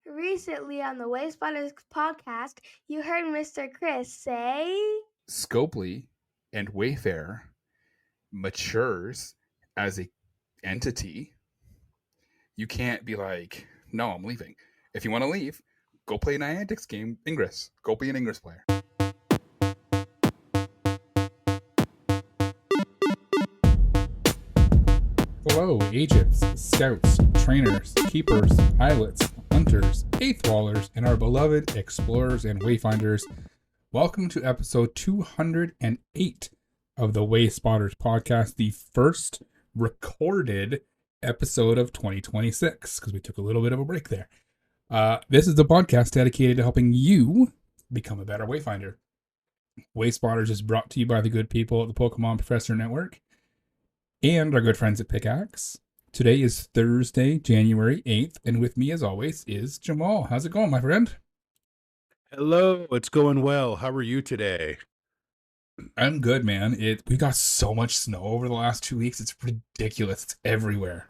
Recently on the Wayspotters podcast, you heard Mr. Chris say... Scopely and Wayfarer matures as a entity. You can't be like, no, I'm leaving. If you want to leave, go play Niantic's game, Ingress. Go be an Ingress player. Hello, agents, scouts, trainers, keepers, pilots, hunters, eighth-wallers, and our beloved explorers and wayfinders. Welcome to episode 208 of the Wayspotters podcast, the first recorded episode of 2026, because we took a little bit of a break there. This is the podcast dedicated to helping you become a better wayfinder. Wayspotters is brought to you by the good people at the Pokémon Professor Network and our good friends at Pickaxe. Today is Thursday, January 8th, and with me, as always, is Jamal. How's it going, my friend? Hello, it's going well. How are you today? I'm good, man. We got so much snow over the last 2 weeks. It's ridiculous. It's everywhere.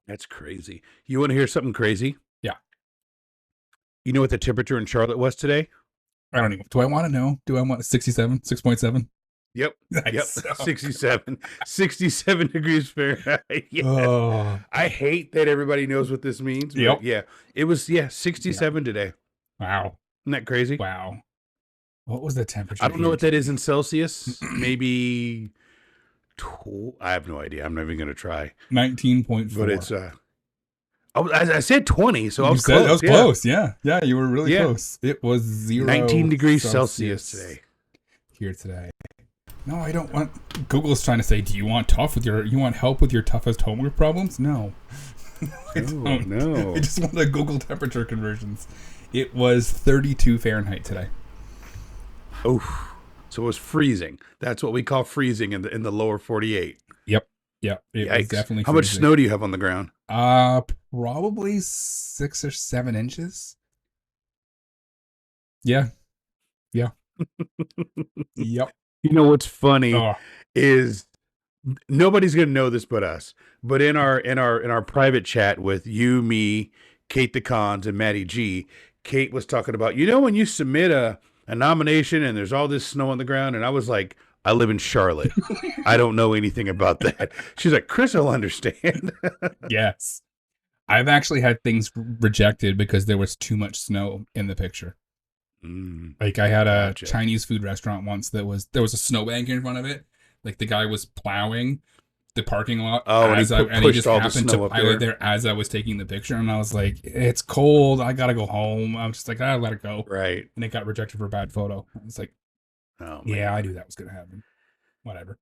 That's crazy. You want to hear something crazy? Yeah. You know what the temperature in Charlotte was today? I don't even. Do I want to know? Do I want 67? 6.7? Yep. Nice. Yep. 67 degrees Fahrenheit. Yeah. Oh. I hate that everybody knows what this means. But Yep. Yeah. It was 67 today. Wow. Isn't that crazy? Wow. What was the temperature? I don't know what that is in Celsius. Maybe I have no idea. I'm not even going to try. 19.4. But it's I said 20, so I was close. That was close. Yeah. Yeah, you were really Yeah. close. It was 19 degrees Celsius today. Here today. No, I don't want. Google's trying to say, do you want help with your toughest homework problems? No. I don't. No. I just want the Google temperature conversions. It was 32 Fahrenheit today. Oh, so it was freezing. That's what we call freezing in the lower 48. Yep. It Yikes. was definitely How much freezing. snow do you have on the ground? Probably 6 or 7 inches. Yeah. Yep. You know what's funny Oh, is nobody's gonna know this but us. But in our private chat with you, me, KatettheKonz, and Maddie G, Kate was talking about, when you submit a nomination and there's all this snow on the ground, and I was like, I live in Charlotte. I don't know anything about that. She's like, Chris will understand. yes. I've actually had things rejected because there was too much snow in the picture. Like I had a Gotcha. Chinese food restaurant once there was a snowbank in front of it. Like the guy was plowing the parking lot. And he just all the happened snow to up pile it there. there as I was taking the picture, and I was like, "It's cold. I gotta go home." I was just like, "I let it go." Right. And it got rejected for a bad photo. I was like, Oh, "Yeah, I knew that was gonna happen." Whatever.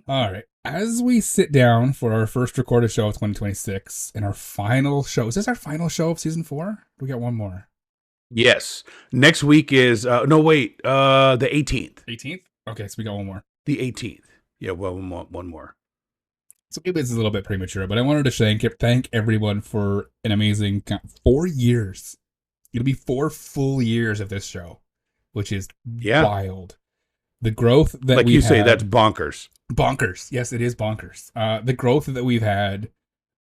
All right. As we sit down for our first recorded show of 2026 and our final show, is this our final show of season 4? We got one more. Yes. Next week is the 18th. 18th? Okay, so we got one more. The 18th. Yeah, well, one more. So maybe it's a little bit premature, but I wanted to thank everyone for an amazing 4 years. It'll be 4 full years of this show, which is wild. The growth that like we you say, had, that's bonkers. Bonkers. Yes, it is bonkers. The growth that we've had,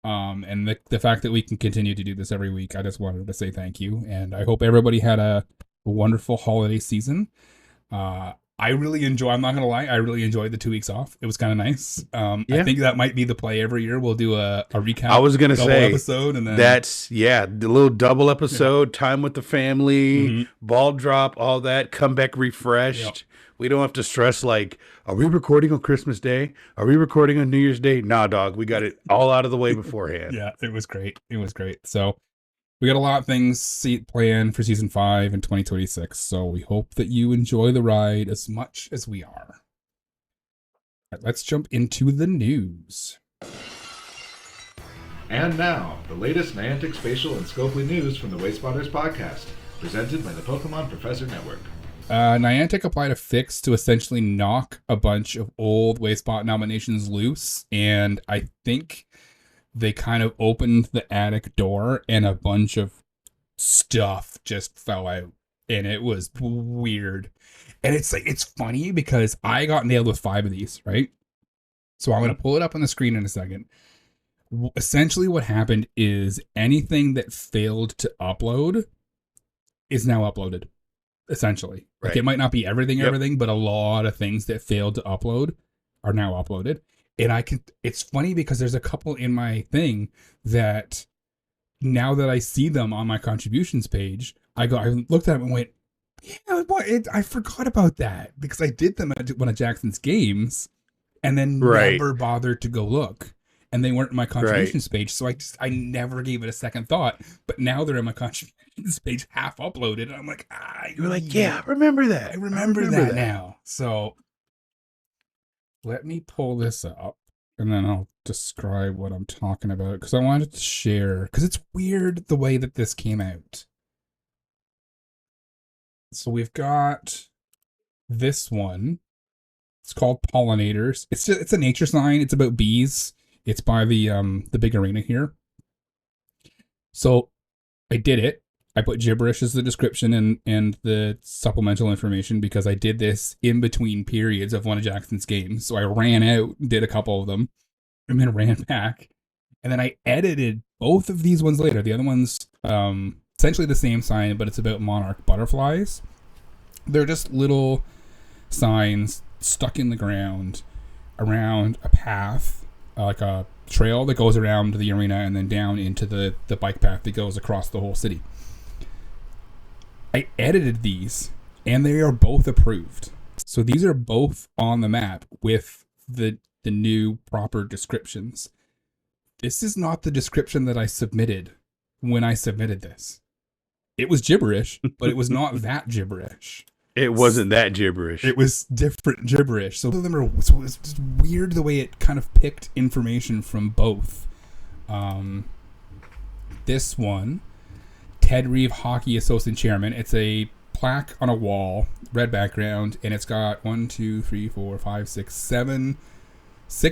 and the fact that we can continue to do this every week, I just wanted to say thank you. And I hope everybody had a wonderful holiday season. I really enjoy, I'm not going to lie, I really enjoyed the 2 weeks off. It was kind of nice. I think that might be the play every year. We'll do a recap. I was going to say, episode, and then that's, the little double episode, time with the family, ball drop, all that, come back refreshed. Yep. We don't have to stress like, are we recording on Christmas Day? Are we recording on New Year's Day? Nah, dog, we got it all out of the way beforehand. Yeah, it was great. It was great. So we got a lot of things planned for season 5 in 2026. So we hope that you enjoy the ride as much as we are. All right, let's jump into the news. And now, the latest Niantic spatial and Scopely news from the Wayspotters podcast, presented by the Pokemon Professor Network. Niantic applied a fix to essentially knock a bunch of old Wayspot nominations loose, and I think they kind of opened the attic door and a bunch of stuff just fell out, and it was weird. And it's funny because I got nailed with 5 of these, right? So I'm going to pull it up on the screen in a second. Essentially what happened is anything that failed to upload is now uploaded. Essentially. Right. Like it might not be everything, Yep. but a lot of things that failed to upload are now uploaded. And it's funny because there's a couple in my thing that now that I see them on my contributions page, I looked at them and went, yeah, I forgot about that because I did them at one of Jackson's games and then never bothered to go look. And they weren't in my contributions page, so I never gave it a second thought. But now they're in my contributions page, half uploaded, and I'm like, you're like, yeah, remember that. I remember that now. So let me pull this up, and then I'll describe what I'm talking about because I wanted to share because it's weird the way that this came out. So we've got this one. It's called Pollinators. It's a nature sign. It's about bees. It's by the big arena here. So I did it. I put gibberish as the description and the supplemental information because I did this in between periods of one of Jackson's games. So I ran out, did a couple of them, and then ran back. And then I edited both of these ones later. The other one's essentially the same sign, but it's about monarch butterflies. They're just little signs stuck in the ground around a path. Like a trail that goes around the arena and then down into the bike path that goes across the whole city. I edited these and they are both approved. So these are both on the map with the new proper descriptions. This is not the description that I submitted when I submitted this. It was gibberish, but it was not that gibberish. It wasn't that gibberish. It was different gibberish. So it was just weird the way it kind of picked information from both. This one, Ted Reeve Hockey Association Chairman. It's a plaque on a wall, red background, and it's got 6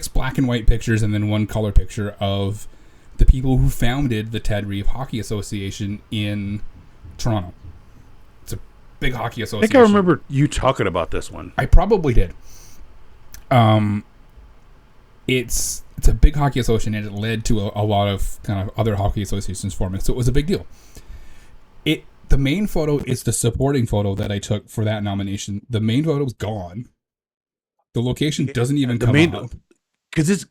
black and white pictures and then one color picture of the people who founded the Ted Reeve Hockey Association in Toronto. Big hockey association. I think I remember you talking about this one. I probably did. It's a big hockey association, and it led to a lot of kind of other hockey associations forming. So it was a big deal. The main photo is the supporting photo that I took for that nomination. The main photo is gone. The location doesn't even come up. Because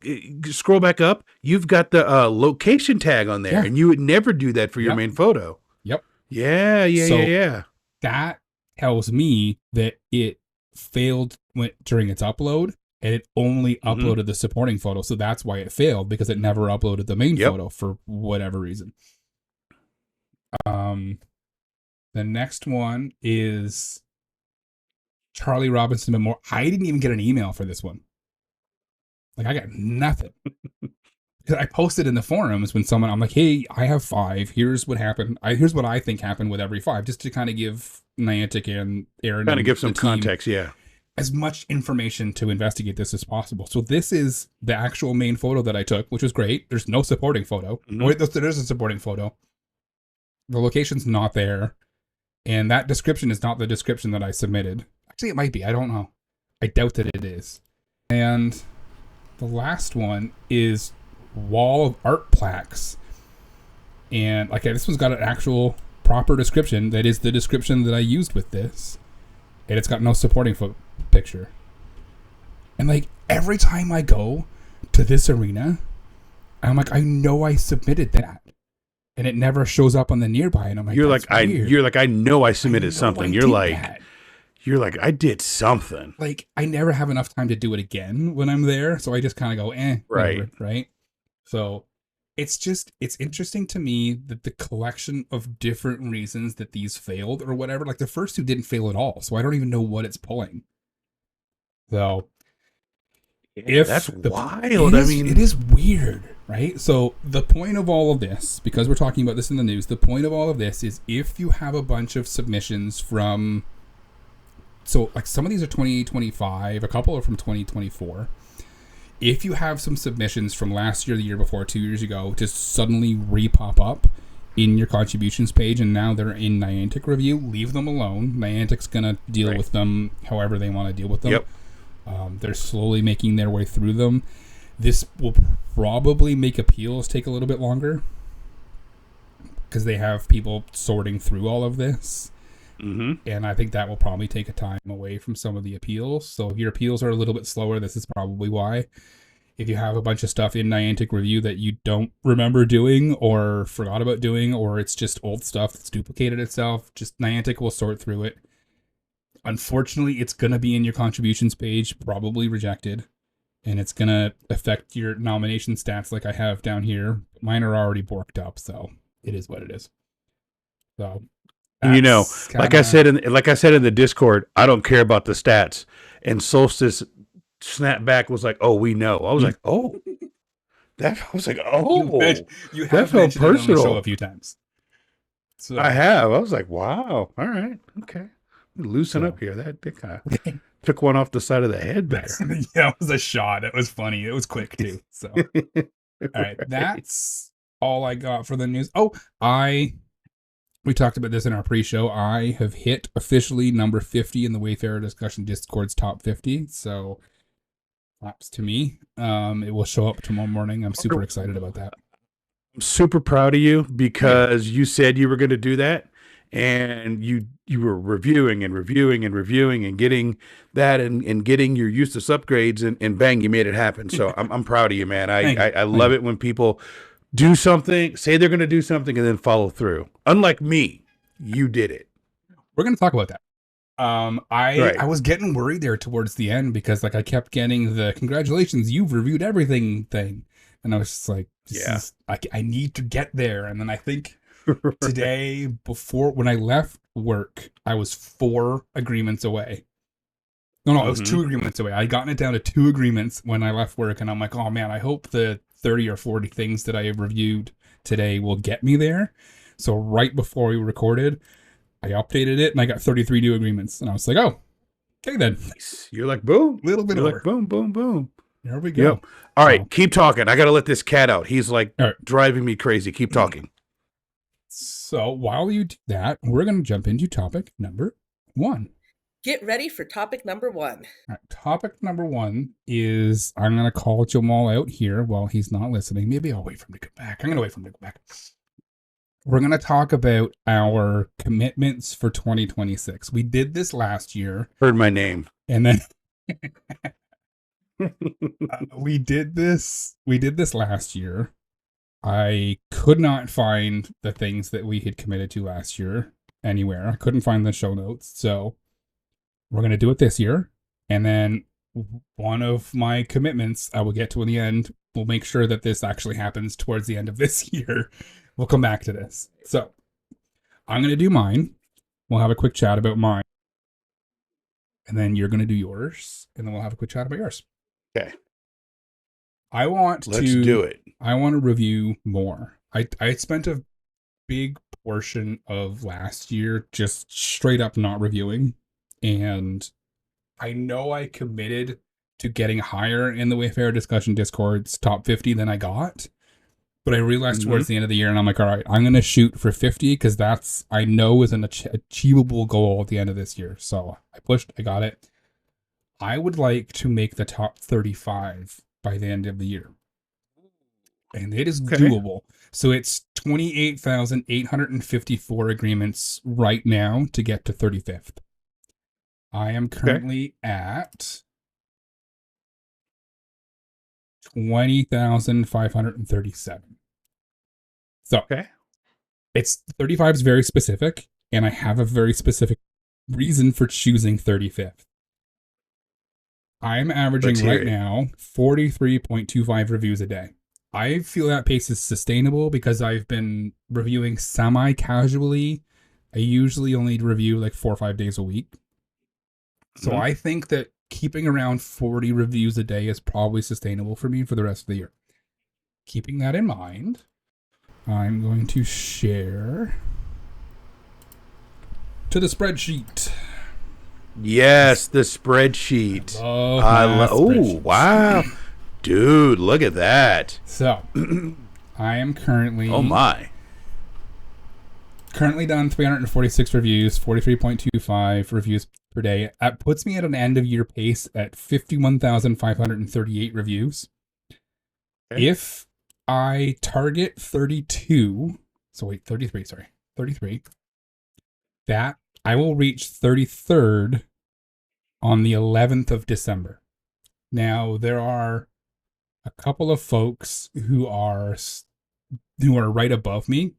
scroll back up, you've got the location tag on there, and you would never do that for your main photo. Yep. Yeah. That tells me that it failed during its upload and it only uploaded the supporting photo. So that's why it failed, because it never uploaded the main photo for whatever reason. The next one is Charlie Robinson Memorial. I didn't even get an email for this one. Like, I got nothing. I posted in the forums when I'm like, hey, I have 5. Here's what happened. Here's what I think happened with every 5, just to kind of give Niantic and Aaron kind of give some context, as much information to investigate this as possible. So this is the actual main photo that I took, which was great. There's no supporting photo. Wait, there is a supporting photo. The location's not there, and that description is not the description that I submitted. Actually, it might be. I don't know. I doubt that it is. And the last one is wall of art plaques, and like this one's got an actual proper description that is the description that I used with this, and it's got no supporting picture. And like every time I go to this arena, I'm like, I know I submitted that, and it never shows up on the nearby, and I'm like, I know I submitted something. You're like, I did something. Like, I never have enough time to do it again when I'm there, so I just kind of go, whatever, right? So it's interesting to me that the collection of different reasons that these failed or whatever, like the first 2 didn't fail at all. So I don't even know what it's pulling. So that's wild. It is weird, right? So the point of all of this, because we're talking about this in the news, the point of all of this is if you have a bunch of submissions from, so like some of these are 2025, a couple are from 2024. If you have some submissions from last year, the year before, 2 years ago, just suddenly re-pop up in your contributions page and now they're in Niantic review, leave them alone. Niantic's going to deal with them however they want to deal with them. They're slowly making their way through them. This will probably make appeals take a little bit longer because they have people sorting through all of this. Mm-hmm. And I think that will probably take a time away from some of the appeals. So if your appeals are a little bit slower, this is probably why. If you have a bunch of stuff in Niantic Review that you don't remember doing or forgot about doing, or it's just old stuff that's duplicated itself, just Niantic will sort through it. Unfortunately, it's going to be in your contributions page, probably rejected. And it's going to affect your nomination stats like I have down here. Mine are already borked up, so it is what it is. So, You know, that's like I kinda- said in the Discord, I don't care about the stats. And Solstice snapback was like, "Oh, we know." I was like, "Oh." I was like, "Oh." you that have felt mentioned it on the show personal. a few times. So, I have. I was like, "Wow. All right. Okay. Loosen So- up here." That kind of took one off the side of the head there. yeah, it was a shot. It was funny. It was quick too. So, all right, that's all I got for the news. We talked about this in our pre-show. I have hit officially number 50 in the Wayfarer discussion Discord's top 50. So, claps to me. It will show up tomorrow morning. I'm super excited about that. I'm super proud of you because you said you were going to do that, and you were reviewing and getting that and getting your useless upgrades, and bang, you made it happen. So I'm proud of you, man. I love it when people do something, say they're going to do something, and then follow through. Unlike me, you did it. We're going to talk about that. Right. I was getting worried there towards the end because like I kept getting the congratulations, you've reviewed everything thing. And I was just like, I need to get there. And then I think today, when I left work, I was 4 agreements away. No, it was 2 agreements away. I'd gotten it down to 2 agreements when I left work. And I'm like, oh man, I hope the 30 or 40 things that I have reviewed today will get me there. So right before we recorded, I updated it and I got 33 new agreements. And I was like, oh, okay then. You're like, boom. Little bit You're over. like, boom, boom, boom. There we go. Yep. All right, keep talking. I got to let this cat out. He's like All right. driving me crazy. Keep talking. So while you do that, we're going to jump into topic number 1. Get ready for topic number 1. All right, topic number 1 is, I'm going to call Jamal out here while he's not listening. Maybe I'll wait for him to come back. I'm going to wait for him to come back. We're going to talk about our commitments for 2026. We did this last year. Heard my name. And then we did this last year. I could not find the things that we had committed to last year anywhere. I couldn't find the show notes. So we're going to do it this year. And then one of my commitments I will get to in the end. We'll make sure that this actually happens towards the end of this year. We'll come back to this. So I'm going to do mine. We'll have a quick chat about mine. And then you're going to do yours. And then we'll have a quick chat about yours. Okay. Let's do it. I want to review more. I spent a big portion of last year just straight up not reviewing. And I know I committed to getting higher in the Wayfarer discussion Discord's top 50 than I got. But I realized towards the end of the year, and I'm like, all right, I'm going to shoot for 50 because that's, I know, is an achievable goal at the end of this year. So I pushed, I got it. I would like to make the top 35 by the end of the year. And it is doable. So it's 28,854 agreements right now to get to 35th. I am currently at 20,537. So it's 35 is very specific, and I have a very specific reason for choosing 35th. I'm averaging right now 43.25 reviews a day. I feel that pace is sustainable because I've been reviewing semi-casually. I usually only review like 4 or 5 days a week. So I think that keeping around 40 reviews a day is probably sustainable for me for the rest of the year. Keeping that in mind, I'm going to share to the spreadsheet. Yes, the spreadsheet. Oh, wow. Dude, look at that. So, I am currently... Oh, my. Currently done 346 reviews, 43.25 reviews per day. That puts me at an end of year pace at 51,538 reviews. Okay. If I target 32, so wait, 33, sorry, 33, that I will reach 33rd on the 11th of December. Now, there are a couple of folks who are right above me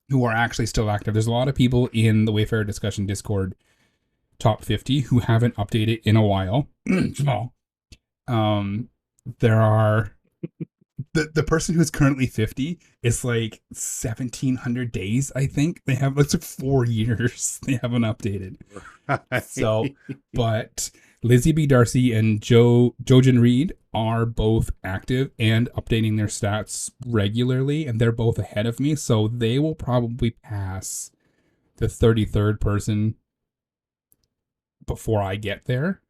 who are actually still active. There's a lot of people in the Wayfarer discussion Discord top 50 who haven't updated in a while. Jamal. There are the person who's currently 50 is like 1700 days, I think. They have it's like 4 years they haven't updated. So, but Lizzie B. Darcy and Jojen Reed are both active and updating their stats regularly, and they're both ahead of me, so they will probably pass the 33rd person before I get there.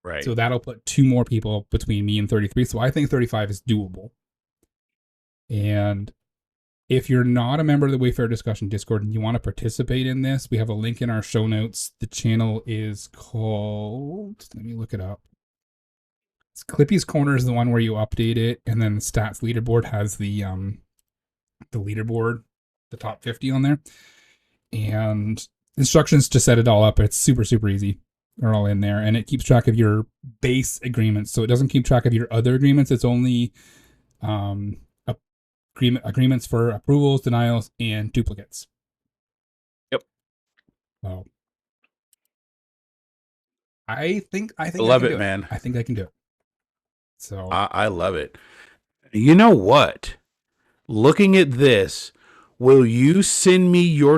Right. So that'll put 2 more people between me and 33. So I think 35 is doable. And if you're not a member of the Wayfarer discussion Discord and you want to participate in this, we have a link in our show notes. The channel is called, let me look it up. It's Clippy's Corner is the one where you update it, and then the stats leaderboard has the leaderboard, the top 50 on there. And instructions to set it all up. It's super, super easy. Are all in there, and it keeps track of your base agreements. So it doesn't keep track of your other agreements. It's only agreements for approvals, denials, and duplicates. Yep. Wow. I think I love it, do man. I think I can do it. So I love it. You know what? Looking at this, will you send me this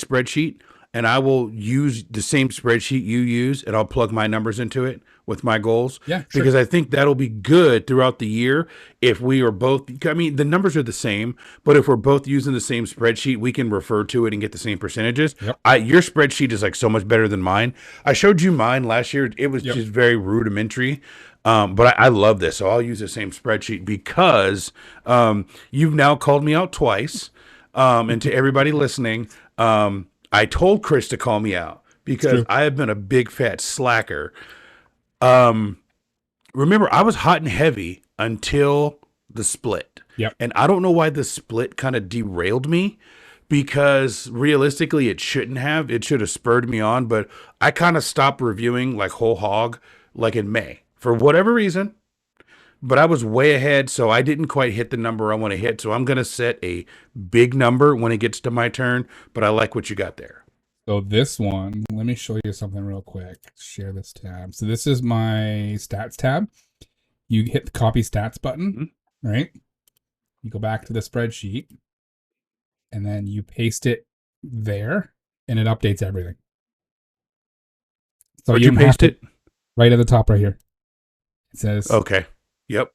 spreadsheet? And I will use the same spreadsheet you use, and I'll plug my numbers into it with my goals. Yeah, sure. Because I think that'll be good throughout the year if we are both, I mean, the numbers are the same, but if we're both using the same spreadsheet, we can refer to it and get the same percentages. Yep. Your spreadsheet is like so much better than mine. I showed you mine last year. It was just very rudimentary. But I love this. So I'll use the same spreadsheet because you've now called me out twice. And to everybody listening, I told Chris to call me out because I have been a big fat slacker. Remember, I was hot and heavy until the split. Yep. And I don't know why the split kind of derailed me, because realistically it shouldn't have. It should have spurred me on, but I kind of stopped reviewing like whole hog like in May for whatever reason. But I was way ahead, so I didn't quite hit the number I want to hit. So I'm going to set a big number when it gets to my turn, but I like what you got there. So this one, let me show you something real quick. Share this tab. So this is my stats tab. You hit the copy stats button, right? You go back to the spreadsheet, and then you paste it there, and it updates everything. So Where'd you paste it? Right at the top right here. It says... Okay. Yep.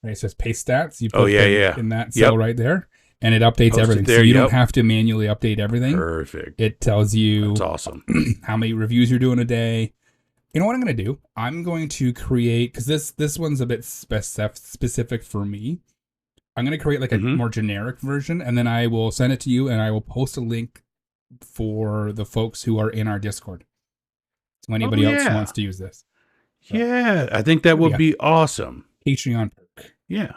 Right, it says paste stats. You put in that cell right there, and it updates everything. So you don't have to manually update everything. Perfect. It tells you that's awesome. How many reviews you're doing a day. You know what I'm going to do? I'm going to create, because this one's a bit specific for me. I'm going to create like a more generic version, and then I will send it to you, and I will post a link for the folks who are in our Discord. So anybody else wants to use this. So, yeah, I think that would be awesome. Patreon perk. Yeah.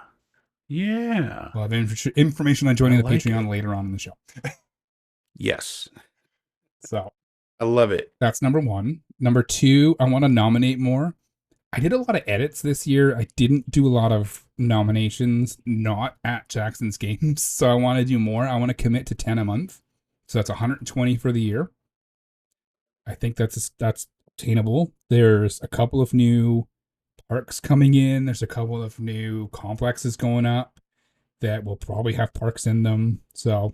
Yeah. We'll have information on joining the Patreon later on in the show. Yes. So I love it. That's number 1. Number 2, I want to nominate more. I did a lot of edits this year. I didn't do a lot of nominations, not at Jackson's Games. So I want to do more. I want to commit to 10 a month. So that's 120 for the year. I think that's attainable. There's a couple of new parks coming in. There's a couple of new complexes going up that will probably have parks in them. So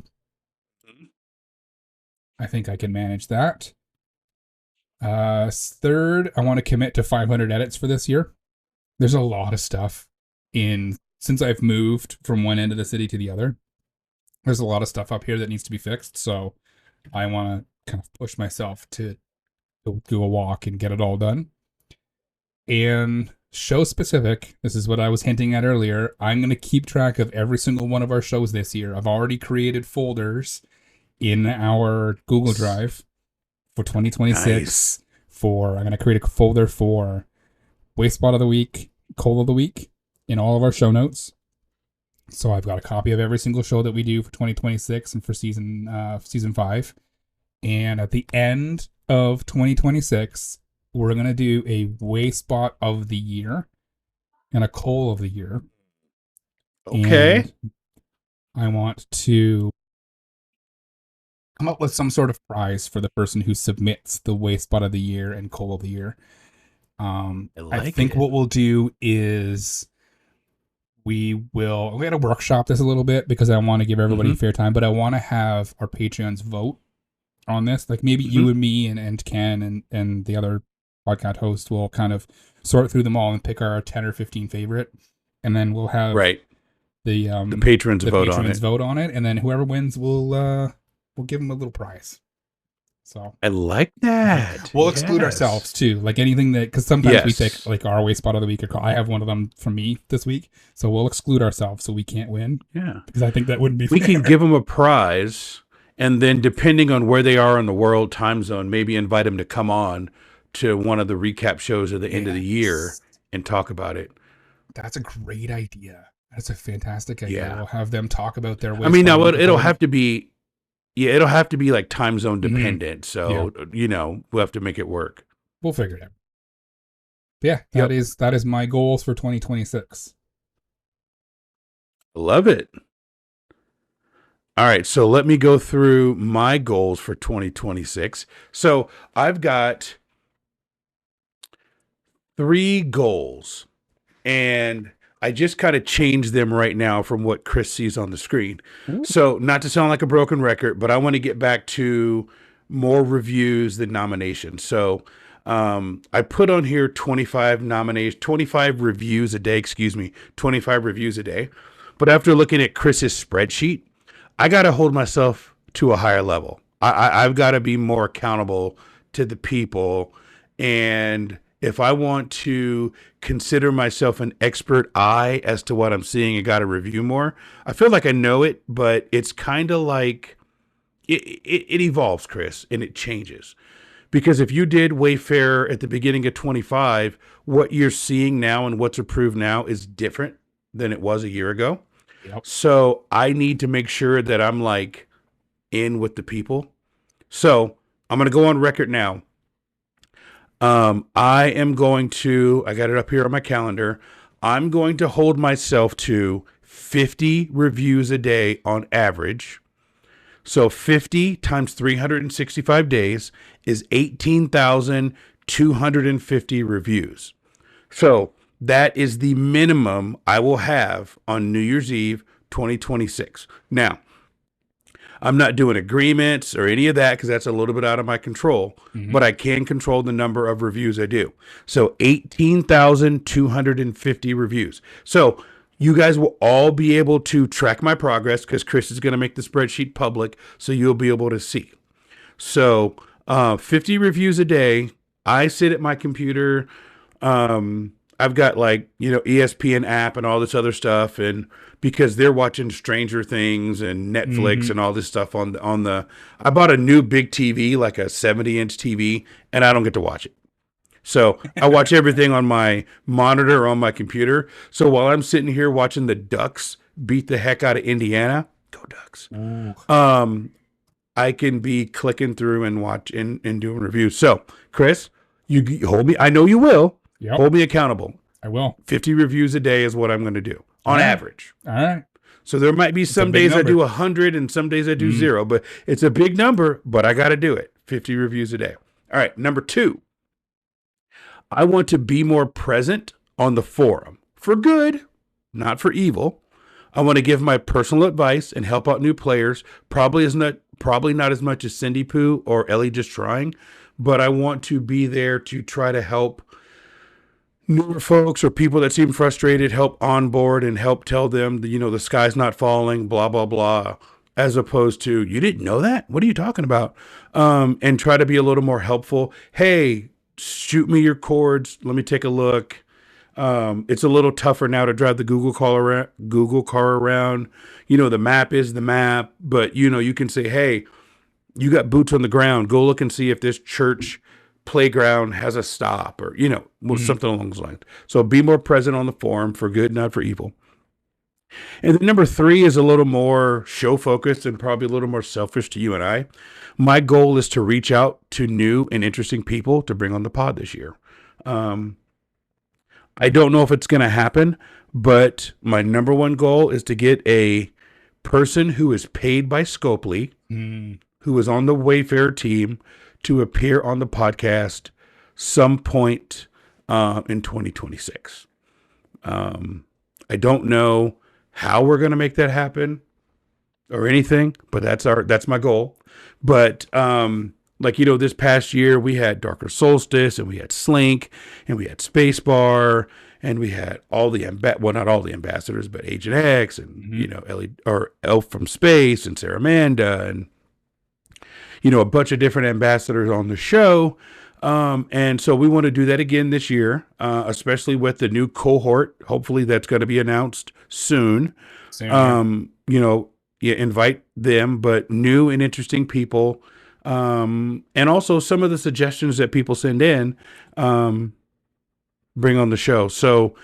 I think I can manage that. Third, I want to commit to 500 edits for this year. There's a lot of stuff since I've moved from one end of the city to the other. There's a lot of stuff up here that needs to be fixed. So I want to kind of push myself to do a walk and get it all done. And show specific, this is what I was hinting at earlier. I'm going to keep track of every single one of our shows this year. I've already created folders in our Google Drive for 2026. Nice. I'm going to create a folder for Waste Spot of the Week, Coal of the Week, in all of our show notes. So I've got a copy of every single show that we do for 2026 and for season 5. And at the end of 2026, we're going to do a Wayspot of the year and a Coal of the year. Okay. And I want to come up with some sort of prize for the person who submits the Wayspot of the year and Coal of the year. I think what we'll do is we got to workshop this a little bit because I want to give everybody fair time, but I want to have our Patreons vote on this. Like maybe you and me and Ken and the other podcast host will kind of sort through them all and pick our 10 or 15 favorite. And then we'll have the patrons vote on it. And then whoever wins we'll give them a little prize. So I like that. We'll exclude ourselves too, like anything that, because sometimes we pick like our Wayspot of the week. I have one of them from me this week, so we'll exclude ourselves so we can't win. Yeah, because I think that wouldn't be fair. We can give them a prize, and then depending on where they are in the world time zone, maybe invite them to come on to one of the recap shows at the end of the year and talk about it. That's a great idea. That's a fantastic idea. Yeah. We'll have them talk about their Wayspot. I mean, now it'll have to be. Yeah, it'll have to be like time zone dependent. So, we'll have to make it work. We'll figure it out. Yeah, that is my goals for 2026. Love it. All right, so let me go through my goals for 2026. So I've got 3 goals, and I just kind of changed them right now from what Chris sees on the screen. Ooh. So not to sound like a broken record, but I want to get back to more reviews than nominations. So I put on here 25 reviews a day, 25 reviews a day. But after looking at Chris's spreadsheet, I got to hold myself to a higher level. I've got to be more accountable to the people. And if I want to consider myself an expert eye as to what I'm seeing, I got to review more. I feel like I know it, but it's kind of like it evolves, Chris, and it changes. Because if you did Wayfarer at the beginning of 25, what you're seeing now and what's approved now is different than it was a year ago. Yep. So I need to make sure that I'm like in with the people. So I'm going to go on record now. I got it up here on my calendar. I'm going to hold myself to 50 reviews a day on average. So 50 times 365 days is 18,250 reviews. So that is the minimum I will have on New Year's Eve, 2026. Now, I'm not doing agreements or any of that because that's a little bit out of my control, but I can control the number of reviews I do. So 18,250 reviews. So you guys will all be able to track my progress because Chris is going to make the spreadsheet public so you'll be able to see. So 50 reviews a day. I sit at my computer. I've got ESPN app and all this other stuff, and because they're watching Stranger Things and Netflix and all this stuff on the I bought a new big TV, like a 70-inch TV, and I don't get to watch it. So I watch everything on my monitor or on my computer. So while I'm sitting here watching the Ducks beat the heck out of Indiana, go Ducks. I can be clicking through and watch and doing reviews. So Chris, you hold me. I know you will. Yep. Hold me accountable. I will. 50 reviews a day is what I'm going to do on average. All right. So there might be some days I do 100 and some days I do 0, but it's a big number, but I got to do it. 50 reviews a day. All right. Number 2, I want to be more present on the forum for good, not for evil. I want to give my personal advice and help out new players. Probably not as much as Cindy Poo or Ellie Just Trying, but I want to be there to try to help newer folks or people that seem frustrated, help onboard and help tell them that, the sky's not falling, blah, blah, blah, as opposed to, you didn't know that? What are you talking about? And try to be a little more helpful. Hey, shoot me your cords. Let me take a look. It's a little tougher now to drive the Google car around. The map is the map, but you can say, hey, you got boots on the ground. Go look and see if this church playground has a stop or, something along those lines. So be more present on the forum for good, not for evil. And then number 3 is a little more show focused and probably a little more selfish to you and I. My goal is to reach out to new and interesting people to bring on the pod this year. I don't know if it's going to happen, but my number 1 goal is to get a person who is paid by Scopely, who is on the Wayfarer team, to appear on the podcast some point in 2026. I don't know how we're going to make that happen or anything, but that's my goal. But this past year we had Darker Solstice and we had Slink and we had Spacebar and we had all the not all the ambassadors, but Agent X and Ellie or Elf from Space and Saramanda and a bunch of different ambassadors on the show. And so we want to do that again this year, especially with the new cohort. Hopefully that's going to be announced soon. Invite them, but new and interesting people. And also some of the suggestions that people send in, bring on the show. So,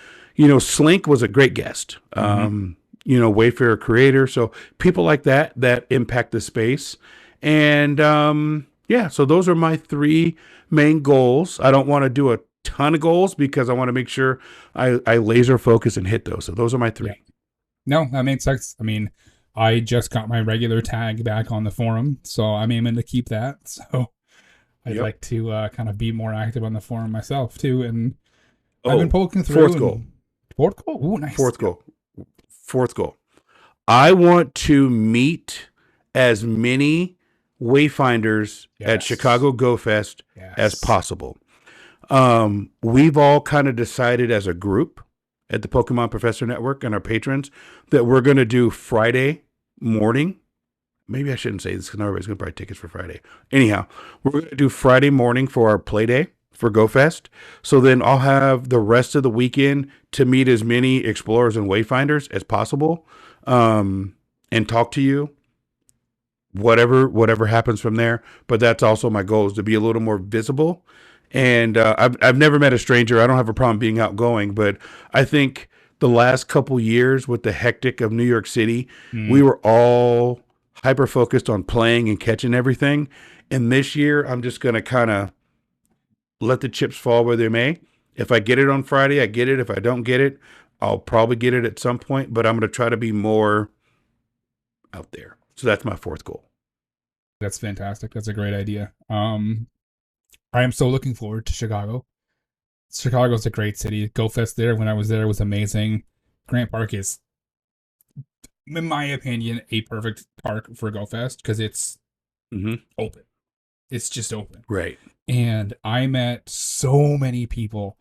Slink was a great guest, Wayfarer creator. So people like that impact the space. And, so those are my 3 main goals. I don't want to do a ton of goals because I want to make sure I laser focus and hit those. So those are my 3. Yeah. No, that makes sense. I mean, I just got my regular tag back on the forum, so I'm aiming to keep that. So I'd like to kind of be more active on the forum myself too. And I've been poking through. Fourth goal. Ooh, nice. Fourth goal. I want to meet as many Wayfinders at Chicago Go Fest as possible. We've all kind of decided as a group at the Pokemon Professor Network and our patrons that we're going to do Friday morning. Maybe I shouldn't say this because everybody's going to buy tickets for Friday. Anyhow, we're going to do Friday morning for our play day for Go Fest. So then I'll have the rest of the weekend to meet as many explorers and wayfinders as possible, and talk to you. Whatever happens from there. But that's also my goal, is to be a little more visible. And I've never met a stranger. I don't have a problem being outgoing, but I think the last couple years with the hectic of New York City, we were all hyper focused on playing and catching everything. And this year, I'm just going to kind of let the chips fall where they may. If I get it on Friday, I get it. If I don't get it, I'll probably get it at some point, but I'm going to try to be more out there. So that's my 4th goal. That's fantastic. That's a great idea. I am so looking forward to Chicago. Chicago's a great city. Go Fest there, when I was there, was amazing. Grant Park is, in my opinion, a perfect park for Go Fest because it's open. It's just open. Right. And I met so many people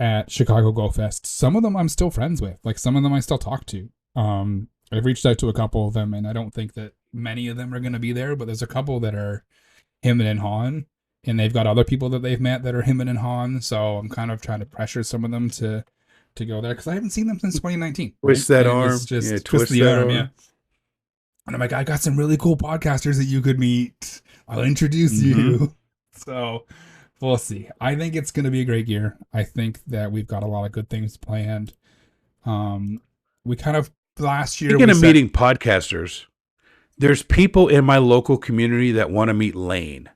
at Chicago Go Fest. Some of them I'm still friends with. Like, some of them I still talk to. I've reached out to a couple of them, and I don't think that many of them are going to be there, but there's a couple that are him and Han. And they've got other people that they've met that are him and Han. So I'm kind of trying to pressure some of them to go there because I haven't seen them since 2019. Twist that arm. Twist the arm. Yeah. And I'm like, I got some really cool podcasters that you could meet. I'll introduce you. So we'll see. I think it's going to be a great year. I think that we've got a lot of good things planned. We kind of last year. Speaking of meeting podcasters, there's people in my local community that want to meet Lane.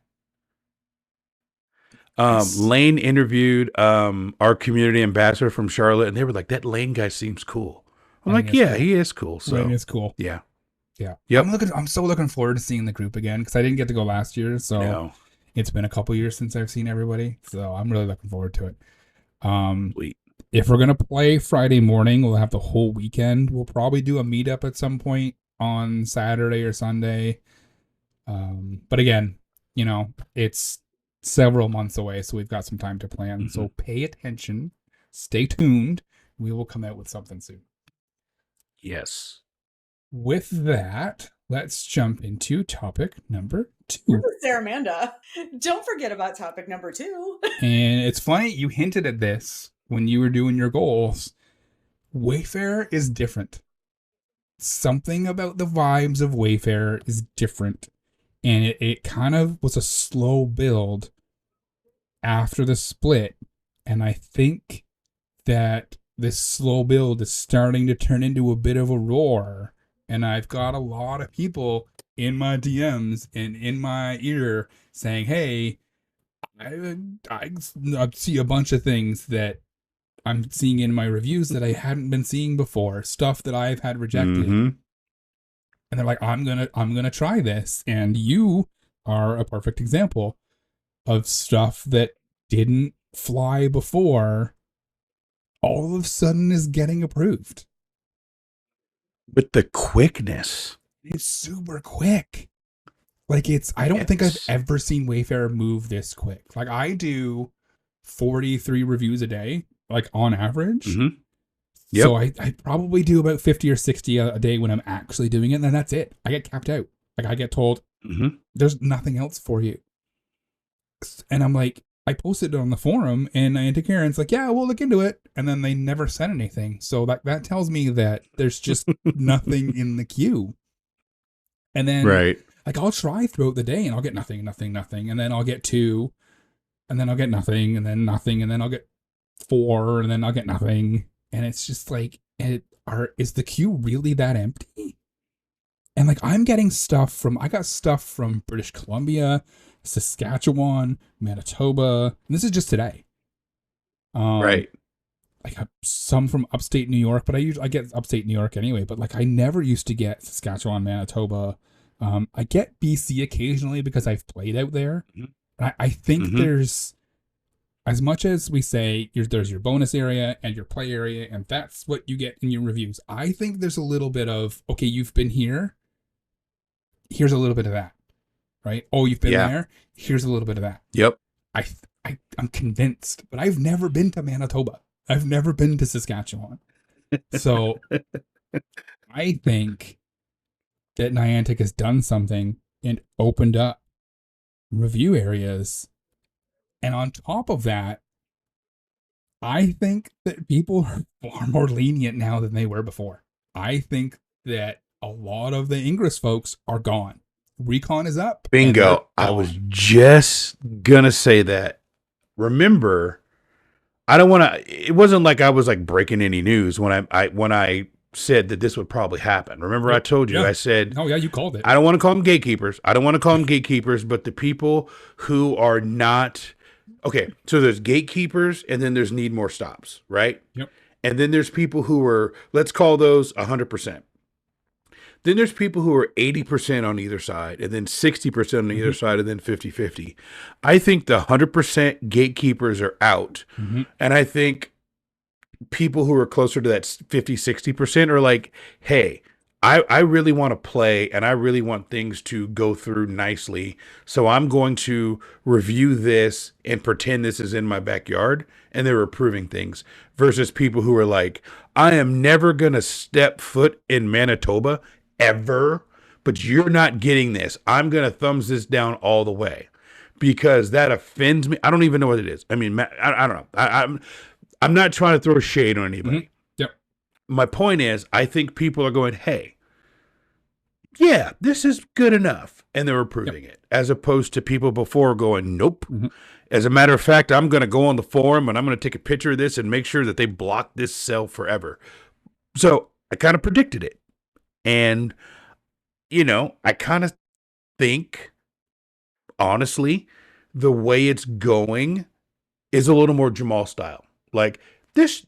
Lane interviewed our community ambassador from Charlotte, and they were like, "That Lane guy seems cool." I'm like, "Yeah, he is cool." So Lane is cool. Yeah. Yep. I'm so looking forward to seeing the group again because I didn't get to go last year, so it's been a couple years since I've seen everybody. So I'm really looking forward to it. If we're gonna play Friday morning, we'll have the whole weekend. We'll probably do a meetup at some point on Saturday or Sunday. But again, it's several months away, so we've got some time to plan. So pay attention, stay tuned. We will come out with something soon. Yes. With that, let's jump into topic number 2. Saramanda. Don't forget about topic number 2. And it's funny, you hinted at this when you were doing your goals. Wayfarer is different. Something about the vibes of Wayfarer is different. And it kind of was a slow build after the split, and I think that this slow build is starting to turn into a bit of a roar, and I've got a lot of people in my DMs and in my ear saying, hey, I see a bunch of things that I'm seeing in my reviews that I hadn't been seeing before, stuff that I've had rejected. Mm-hmm. And they're like, I'm gonna try this. And you are a perfect example of stuff that didn't fly before all of a sudden is getting approved. With the quickness. It's super quick. Like I don't think I've ever seen Wayfarer move this quick. Like I do 43 reviews a day, like on average. Mm-hmm. Yep. So I probably do about 50 or 60 a day when I'm actually doing it. And then that's it. I get capped out. Like I get told, there's nothing else for you. And I'm like, I posted it on the forum and Niantic Karen's like, yeah, we'll look into it. And then they never said anything. So that tells me that there's just nothing in the queue. And then like I'll try throughout the day and I'll get nothing. And then I'll get 2 and then I'll get nothing and then nothing. And then I'll get 4 and then I'll get nothing. And it's just like, is the queue really that empty? And like I'm getting stuff I got stuff from British Columbia, Saskatchewan, Manitoba, and this is just today. I got some from upstate New York, but I get upstate New York anyway. But like I never used to get Saskatchewan, Manitoba. I get BC occasionally because I've played out there. And I think there's, as much as we say there's your bonus area and your play area, and that's what you get in your reviews. I think there's a little bit of, okay, you've been here. Here's a little bit of that. Right? Oh, you've been there. Here's a little bit of that. Yep. I'm convinced, but I've never been to Manitoba. I've never been to Saskatchewan. So I think that Niantic has done something and opened up review areas. And on top of that, I think that people are far more lenient now than they were before. I think that a lot of the Ingress folks are gone. Recon is up. Bingo. I was just gonna say that. Remember, I don't want to. It wasn't like I was like breaking any news when I said that this would probably happen. Remember, I told you. I said, "Oh yeah, you called it." I don't want to call them gatekeepers. But the people who are not okay. So there's gatekeepers, and then there's need more stops, right? Yep. And then there's people who are, let's call those 100%. Then there's people who are 80% on either side, and then 60% on either side, and then 50-50. I think the 100% gatekeepers are out. And I think people who are closer to that 50-60% are like, hey, I really want to play, and I really want things to go through nicely. So I'm going to review this and pretend this is in my backyard, and they're approving things. Versus people who are like, I am never going to step foot in Manitoba ever, but you're not getting this. I'm going to thumbs this down all the way because that offends me. I don't even know what it is. I mean, I don't know. I'm not trying to throw shade on anybody. Yep. My point is, I think people are going, hey, yeah, this is good enough. And they're approving it, as opposed to people before going, nope. As a matter of fact, I'm going to go on the forum and I'm going to take a picture of this and make sure that they block this cell forever. So I kind of predicted it. And, you know, I kind of think, honestly, the way it's going is a little more Jamal style. Like this,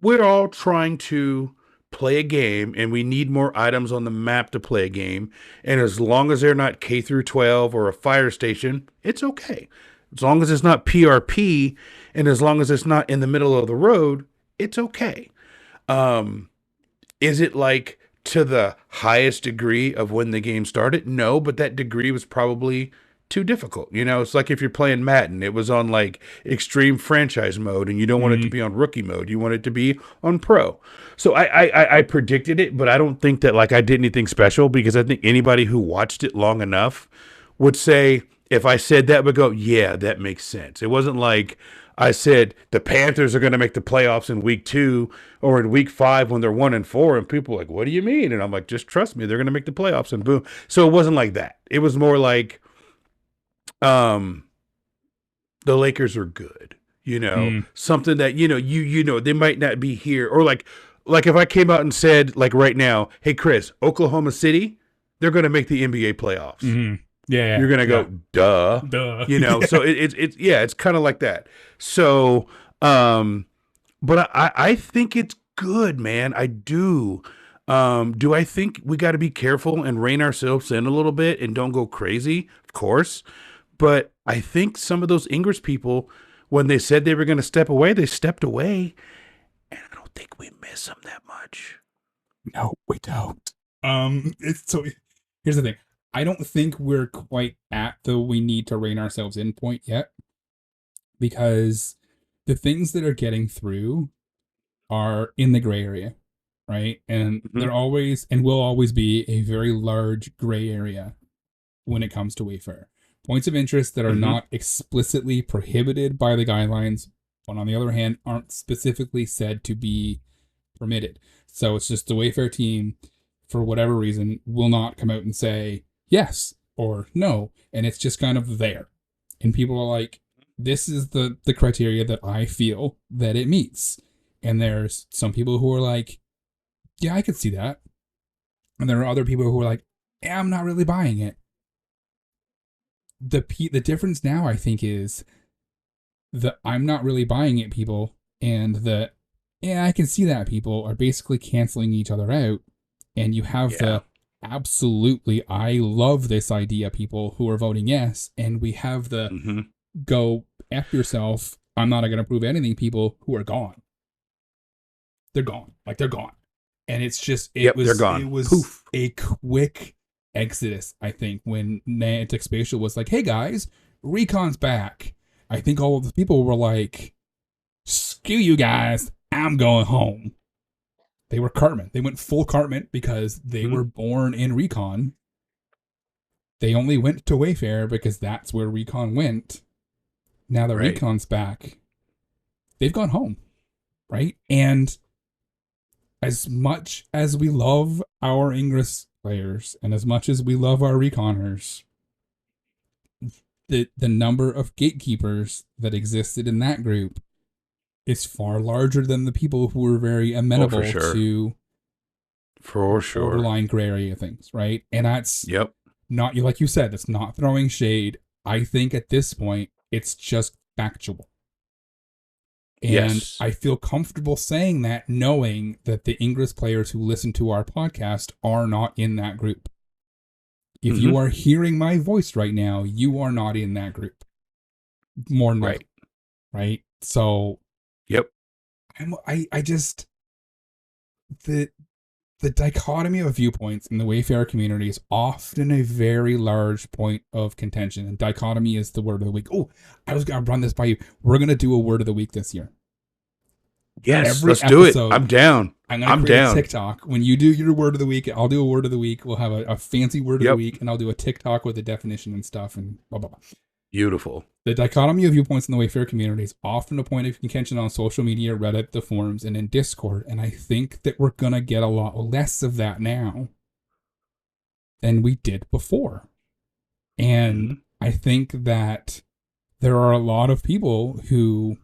we're all trying to play a game and we need more items on the map to play a game. And as long as they're not K through 12 or a fire station, it's okay. As long as it's not PRP and as long as it's not in the middle of the road, it's okay. Is it like to the highest degree of when the game started? No, but that degree was probably too difficult. You know, it's like if you're playing Madden, it was on like extreme franchise mode and you don't want it to be on rookie mode. You want it to be on pro. So I predicted it, but I don't think that like I did anything special because I think anybody who watched it long enough would say, if I said that, would go, yeah, that makes sense. It wasn't like I said the Panthers are going to make the playoffs in week 2 or in week 5 when they're 1-4, and people are like, what do you mean? And I'm like, just trust me, they're going to make the playoffs, and boom. So it wasn't like that. It was more like, the Lakers are good. Something that they might not be here, or like if I came out and said like right now, hey Chris, Oklahoma City, they're going to make the NBA playoffs. Mm-hmm. Yeah, you're going to go duh. So it's kind of like that. So, but I think it's good, man. I do. Do I think we got to be careful and rein ourselves in a little bit and don't go crazy? Of course. But I think some of those Ingress people, when they said they were going to step away, they stepped away. And I don't think we miss them that much. No, we don't. Here's the thing. I don't think we're quite at the we need to rein ourselves in point yet. Because the things that are getting through are in the gray area, right? And they're always and will always be a very large gray area when it comes to Wayfarer. Points of interest that are not explicitly prohibited by the guidelines, but on the other hand, aren't specifically said to be permitted. So it's just the Wayfarer team, for whatever reason, will not come out and say yes or no. And it's just kind of there. And people are like, this is the criteria that I feel that it meets. And there's some people who are like, yeah, I could see that. And there are other people who are like, yeah, I'm not really buying it. The difference now, I think, is the I'm not really buying it people and the yeah, I can see that people are basically canceling each other out. And you have the absolutely I love this idea people who are voting yes. And we have the go F yourself, I'm not going to prove anything people who are gone. They're gone. Like they're gone. And it's just, they're gone. It was Poof. A quick exodus, I think, when Niantic Spatial was like, hey guys, Recon's back. I think all of the people were like, screw you guys, I'm going home. They were Cartman. They went full Cartman because they were born in Recon. They only went to Wayfarer because that's where Recon went. Now that Recon's back, they've gone home, right? And as much as we love our Ingress players and as much as we love our Reconers, the number of gatekeepers that existed in that group is far larger than the people who were very amenable to borderline gray area things, right? And that's not, like you said, it's not throwing shade. I think at this point, it's just factual. And I feel comfortable saying that, knowing that the Ingress players who listen to our podcast are not in that group. If you are hearing my voice right now, you are not in that group. More than likely. Right? So, I just, the dichotomy of viewpoints in the Wayfarer community is often a very large point of contention. And dichotomy is the word of the week. Oh, I was going to run this by you. We're going to do a word of the week this year. Yes, let's do it. I'm down. I'm down. TikTok. When you do your word of the week, I'll do a word of the week. We'll have a fancy word of the week, and I'll do a TikTok with a definition and stuff and blah, blah, blah. Beautiful. The dichotomy of viewpoints in the Wayfarer community is often a point of contention on social media, Reddit, the forums, and in Discord. And I think that we're going to get a lot less of that now than we did before. And I think that there are a lot of people who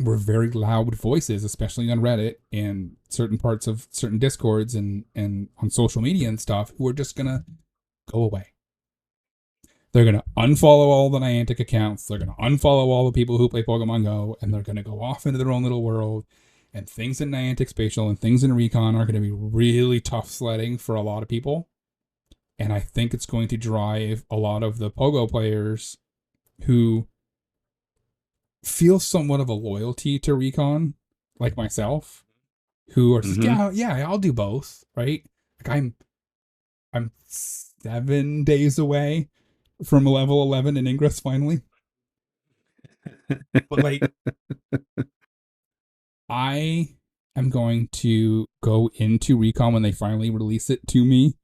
were very loud voices, especially on Reddit and certain parts of certain Discords and on social media and stuff, who are just going to go away. They're going to unfollow all the Niantic accounts. They're going to unfollow all the people who play Pokemon Go, and they're going to go off into their own little world. And things in Niantic Spatial and things in Recon are going to be really tough sledding for a lot of people. And I think it's going to drive a lot of the Pogo players who feel somewhat of a loyalty to Recon, like myself, who are just, yeah, I'll do both, right? Like I'm 7 days away from level 11 in Ingress finally. But like, I am going to go into Recon when they finally release it to me,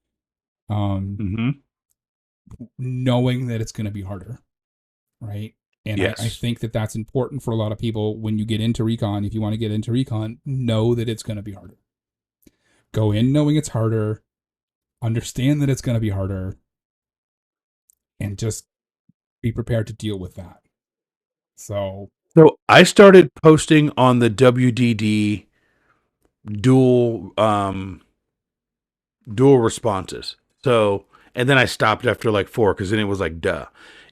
knowing that it's going to be harder, right? And I think that that's important for a lot of people when you get into Recon. If you want to get into Recon, know that it's going to be harder. Go in knowing it's harder, understand that it's going to be harder, and just be prepared to deal with that. So I started posting on the WDD dual dual responses. So, and then I stopped after like 4 because then it was like, duh.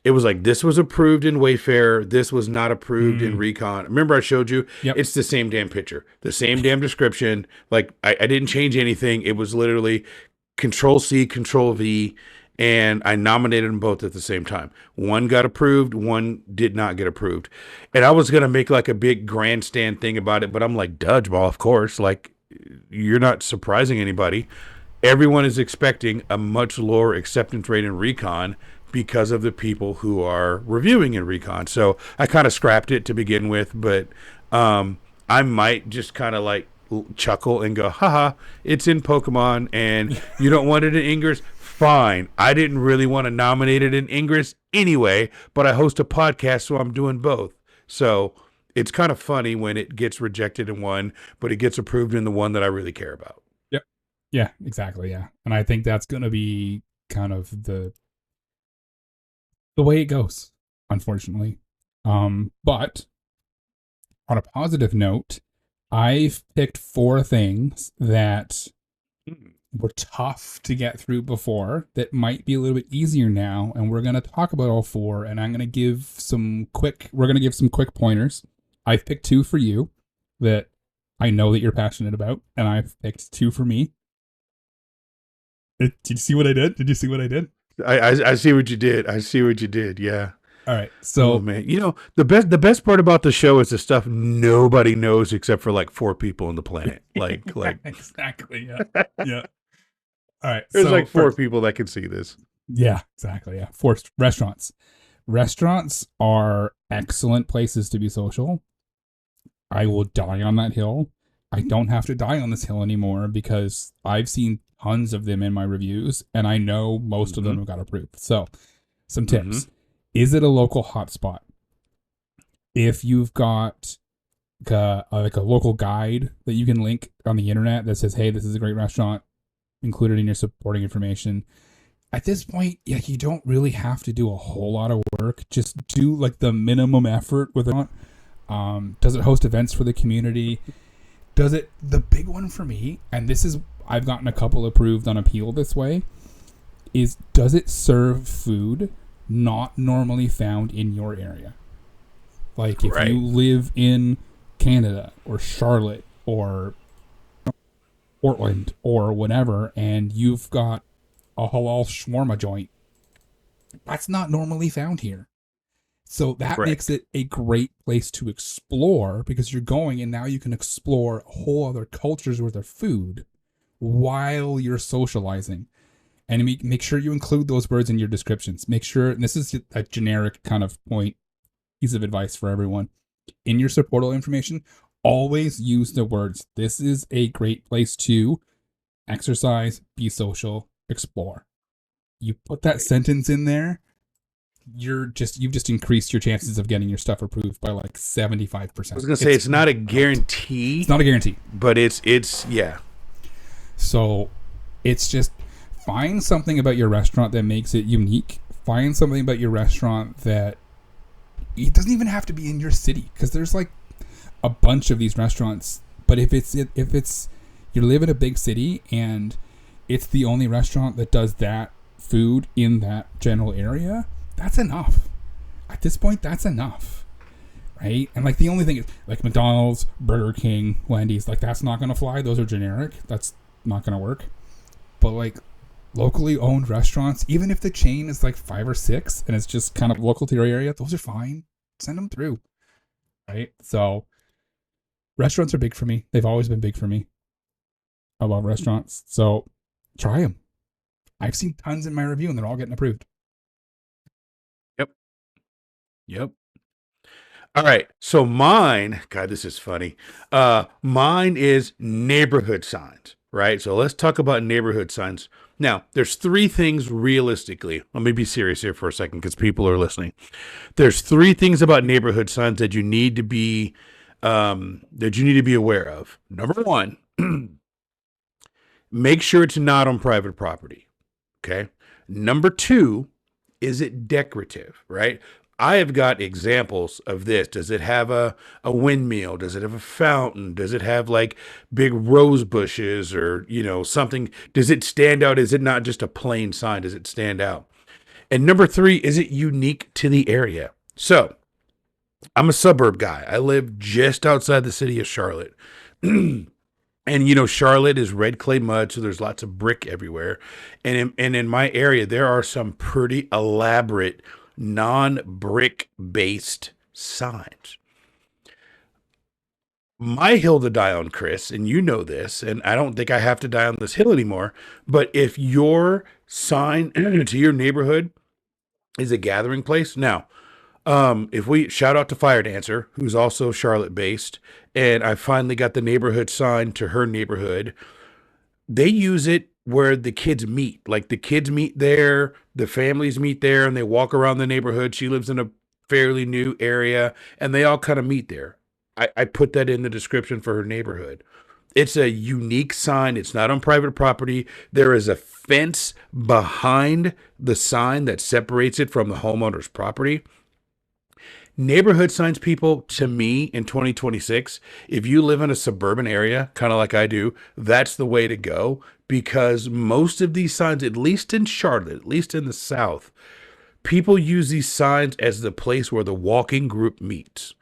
It was like, this was approved in Wayfarer. This was not approved in Recon. Remember I showed you? Yep. It's the same damn picture, the same damn description. Like I didn't change anything. It was literally Control C, Control V, and I nominated them both at the same time. One got approved, one did not get approved. And I was going to make like a big grandstand thing about it, but I'm like, duh, Jamal, of course. Like, you're not surprising anybody. Everyone is expecting a much lower acceptance rate in Recon because of the people who are reviewing in Recon. So I kind of scrapped it to begin with, but I might just kind of like chuckle and go, haha, it's in Pokemon and you don't want it in Ingress? Fine. I didn't really want to nominate it in Ingress anyway, but I host a podcast, so I'm doing both. So it's kind of funny when it gets rejected in one, but it gets approved in the one that I really care about. Yep. Yeah, exactly. Yeah. And I think that's going to be kind of the way it goes, unfortunately. But on a positive note, I've picked 4 things that were tough to get through before that might be a little bit easier now, and we're going to talk about all 4, and I'm going to give some quick pointers. I've picked 2 for you that I know that you're passionate about, and I've picked 2 for me. Did you see what I did? Did you see what I did? I see what you did. I see what you did. Yeah. All right. So, oh, man, you know, the best part about the show is the stuff nobody knows except for like 4 people on the planet. Like exactly. Yeah. Yeah. All right. There's like 4 people that can see this. Yeah, exactly. Yeah. 4 restaurants. Restaurants are excellent places to be social. I will die on that hill. I don't have to die on this hill anymore because I've seen tons of them in my reviews and I know most of them have got approved. So, some tips. Is it a local hotspot? If you've got like a local guide that you can link on the internet that says, hey, this is a great restaurant, include it in your supporting information. At this point, yeah, you don't really have to do a whole lot of work. Just do like the minimum effort with it. Does it host events for the community? The big one for me, and this is, I've gotten a couple approved on appeal this way, is does it serve food not normally found in your area? Like if you live in Canada or Charlotte or Portland or whatever, and you've got a halal shawarma joint, that's not normally found here. So that makes it a great place to explore because you're going and now you can explore whole other cultures with their food while you're socializing. And make sure you include those words in your descriptions. Make sure, and this is a generic kind of piece of advice for everyone. In your supportal information, always use the words, this is a great place to exercise, be social, explore. You put that sentence in there, you've just increased your chances of getting your stuff approved by like 75%. I was going to say, it's not a guarantee. It's not a guarantee. But it's yeah. So it's just find something about your restaurant that makes it unique. Find something about your restaurant that it doesn't even have to be in your city because there's like a bunch of these restaurants. But if you live in a big city and it's the only restaurant that does that food in that general area, that's enough. At this point, that's enough, right? And like the only thing is like McDonald's, Burger King, Wendy's, like that's not going to fly. Those are generic. That's not going to work. But like locally owned restaurants, even if the chain is like 5 or 6 and it's just kind of local to your area, those are fine. Send them through, right? So restaurants are big for me. They've always been big for me. I love restaurants. So try them. I've seen tons in my review and they're all getting approved. Yep. All right. So mine, God, this is funny. Mine is neighborhood signs, right? So let's talk about neighborhood signs. Now, there's 3 things realistically. Let me be serious here for a second because people are listening. There's 3 things about neighborhood signs that you need to be aware of. Number 1, make sure it's not on private property. Okay. Number 2, is it decorative, right? I have got examples of this. Does it have a windmill? Does it have a fountain? Does it have like big rose bushes or, something? Does it stand out? Is it not just a plain sign? Does it stand out? And number 3, is it unique to the area? So I'm a suburb guy. I live just outside the city of Charlotte. And, Charlotte is red clay mud, so there's lots of brick everywhere. And in my area, there are some pretty elaborate non-brick based signs. My hill to die on, Chris, and you know this, and I don't think I have to die on this hill anymore, but if your sign to your neighborhood is a gathering place, now, if we shout out to Fire Dancer, who's also Charlotte based, and I finally got the neighborhood sign to her neighborhood, they use it where the kids meet. Like the kids meet there, the families meet there, and they walk around the neighborhood. She lives in a fairly new area, and they all kind of meet there. I put that in the description for her neighborhood. It's a unique sign. It's not on private property. There is a fence behind the sign that separates it from the homeowner's property. Neighborhood signs, people, to me in 2026, if you live in a suburban area, kind of like I do, that's the way to go, because most of these signs, at least in Charlotte, at least in the South, people use these signs as the place where the walking group meets.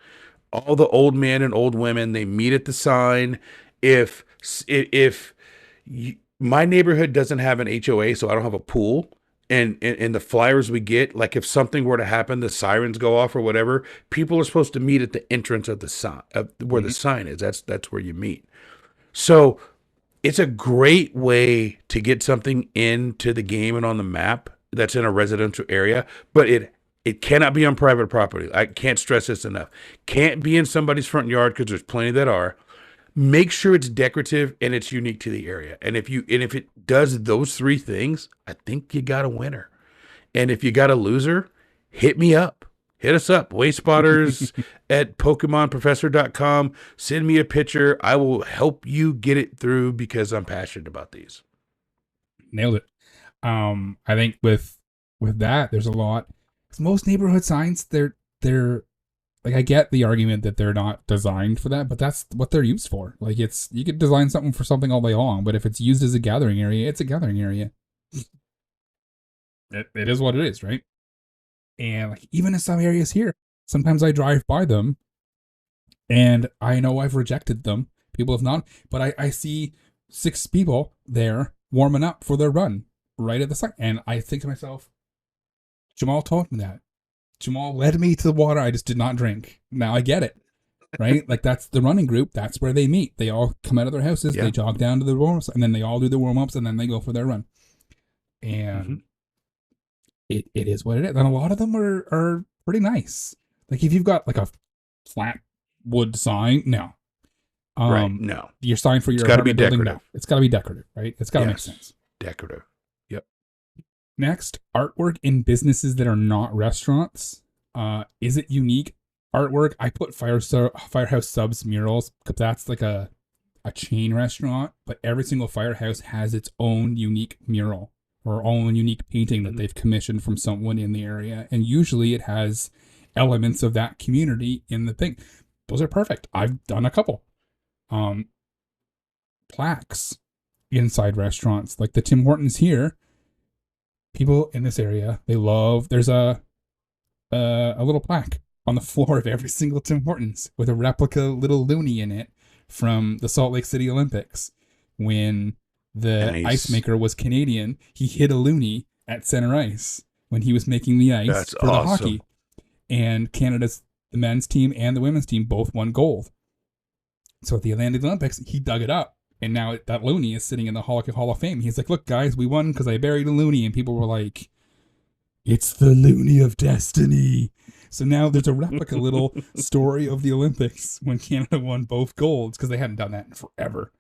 All the old men and old women, they meet at the sign. If my neighborhood doesn't have an HOA, so I don't have a pool, and the flyers we get, like if something were to happen, the sirens go off or whatever, people are supposed to meet at the entrance of the sign, where the sign is. That's where you meet. So it's a great way to get something into the game and on the map that's in a residential area, but it cannot be on private property. I can't stress this enough. Can't be in somebody's front yard, because there's plenty that are. Make sure it's decorative and it's unique to the area. And if it does those 3 things, I think you got a winner. And if you got a loser, hit me up. Hit us up. Wayspotters at PokemonProfessor.com. Send me a picture. I will help you get it through, because I'm passionate about these. Nailed it. I think with that, there's a lot. 'Cause most neighborhood signs, they're like, I get the argument that they're not designed for that, but that's what they're used for. Like, you could design something for something all day long, but if it's used as a gathering area, it's a gathering area. It is what it is, right? And like, even in some areas here, sometimes I drive by them, and I know I've rejected them. People have not, but I see 6 people there warming up for their run right at the site, and I think to myself, Jamal told me that. Jamal led me to the water I just did not drink. Now I get it, right? Like, that's the running group. That's where they meet. They all come out of their houses. Yeah. They jog down to the warm-ups, and then they all do the warm-ups, and then they go for their run. And it is what it is. And a lot of them are pretty nice. Like, if you've got like a flat wood sign, no. Right, no. Your sign for your apartment building, no. It's got to be decorative, right? It's got to make sense. Decorative. Yep. Next, artwork in businesses that are not restaurants. Is it unique artwork? I put Firehouse Subs murals, because that's like a chain restaurant, but every single Firehouse has its own unique mural or own unique painting that they've commissioned from someone in the area. And usually it has elements of that community in the thing. Those are perfect. I've done a couple. Plaques inside restaurants, like the Tim Hortons here. People in this area, there's a little plaque on the floor of every single Tim Hortons with a replica little loony in it from the Salt Lake City Olympics. When the ice maker was Canadian, he hid a loony at center ice when he was making the ice for the hockey. And Canada's, the men's team and the women's team, both won gold. So at the Atlantic Olympics, he dug it up. And now that loony is sitting in the Hockey Hall of Fame. He's like, look, guys, we won because I buried a loony. And people were like, it's the loony of destiny. So now there's a replica little story of the Olympics when Canada won both golds, because they hadn't done that in forever.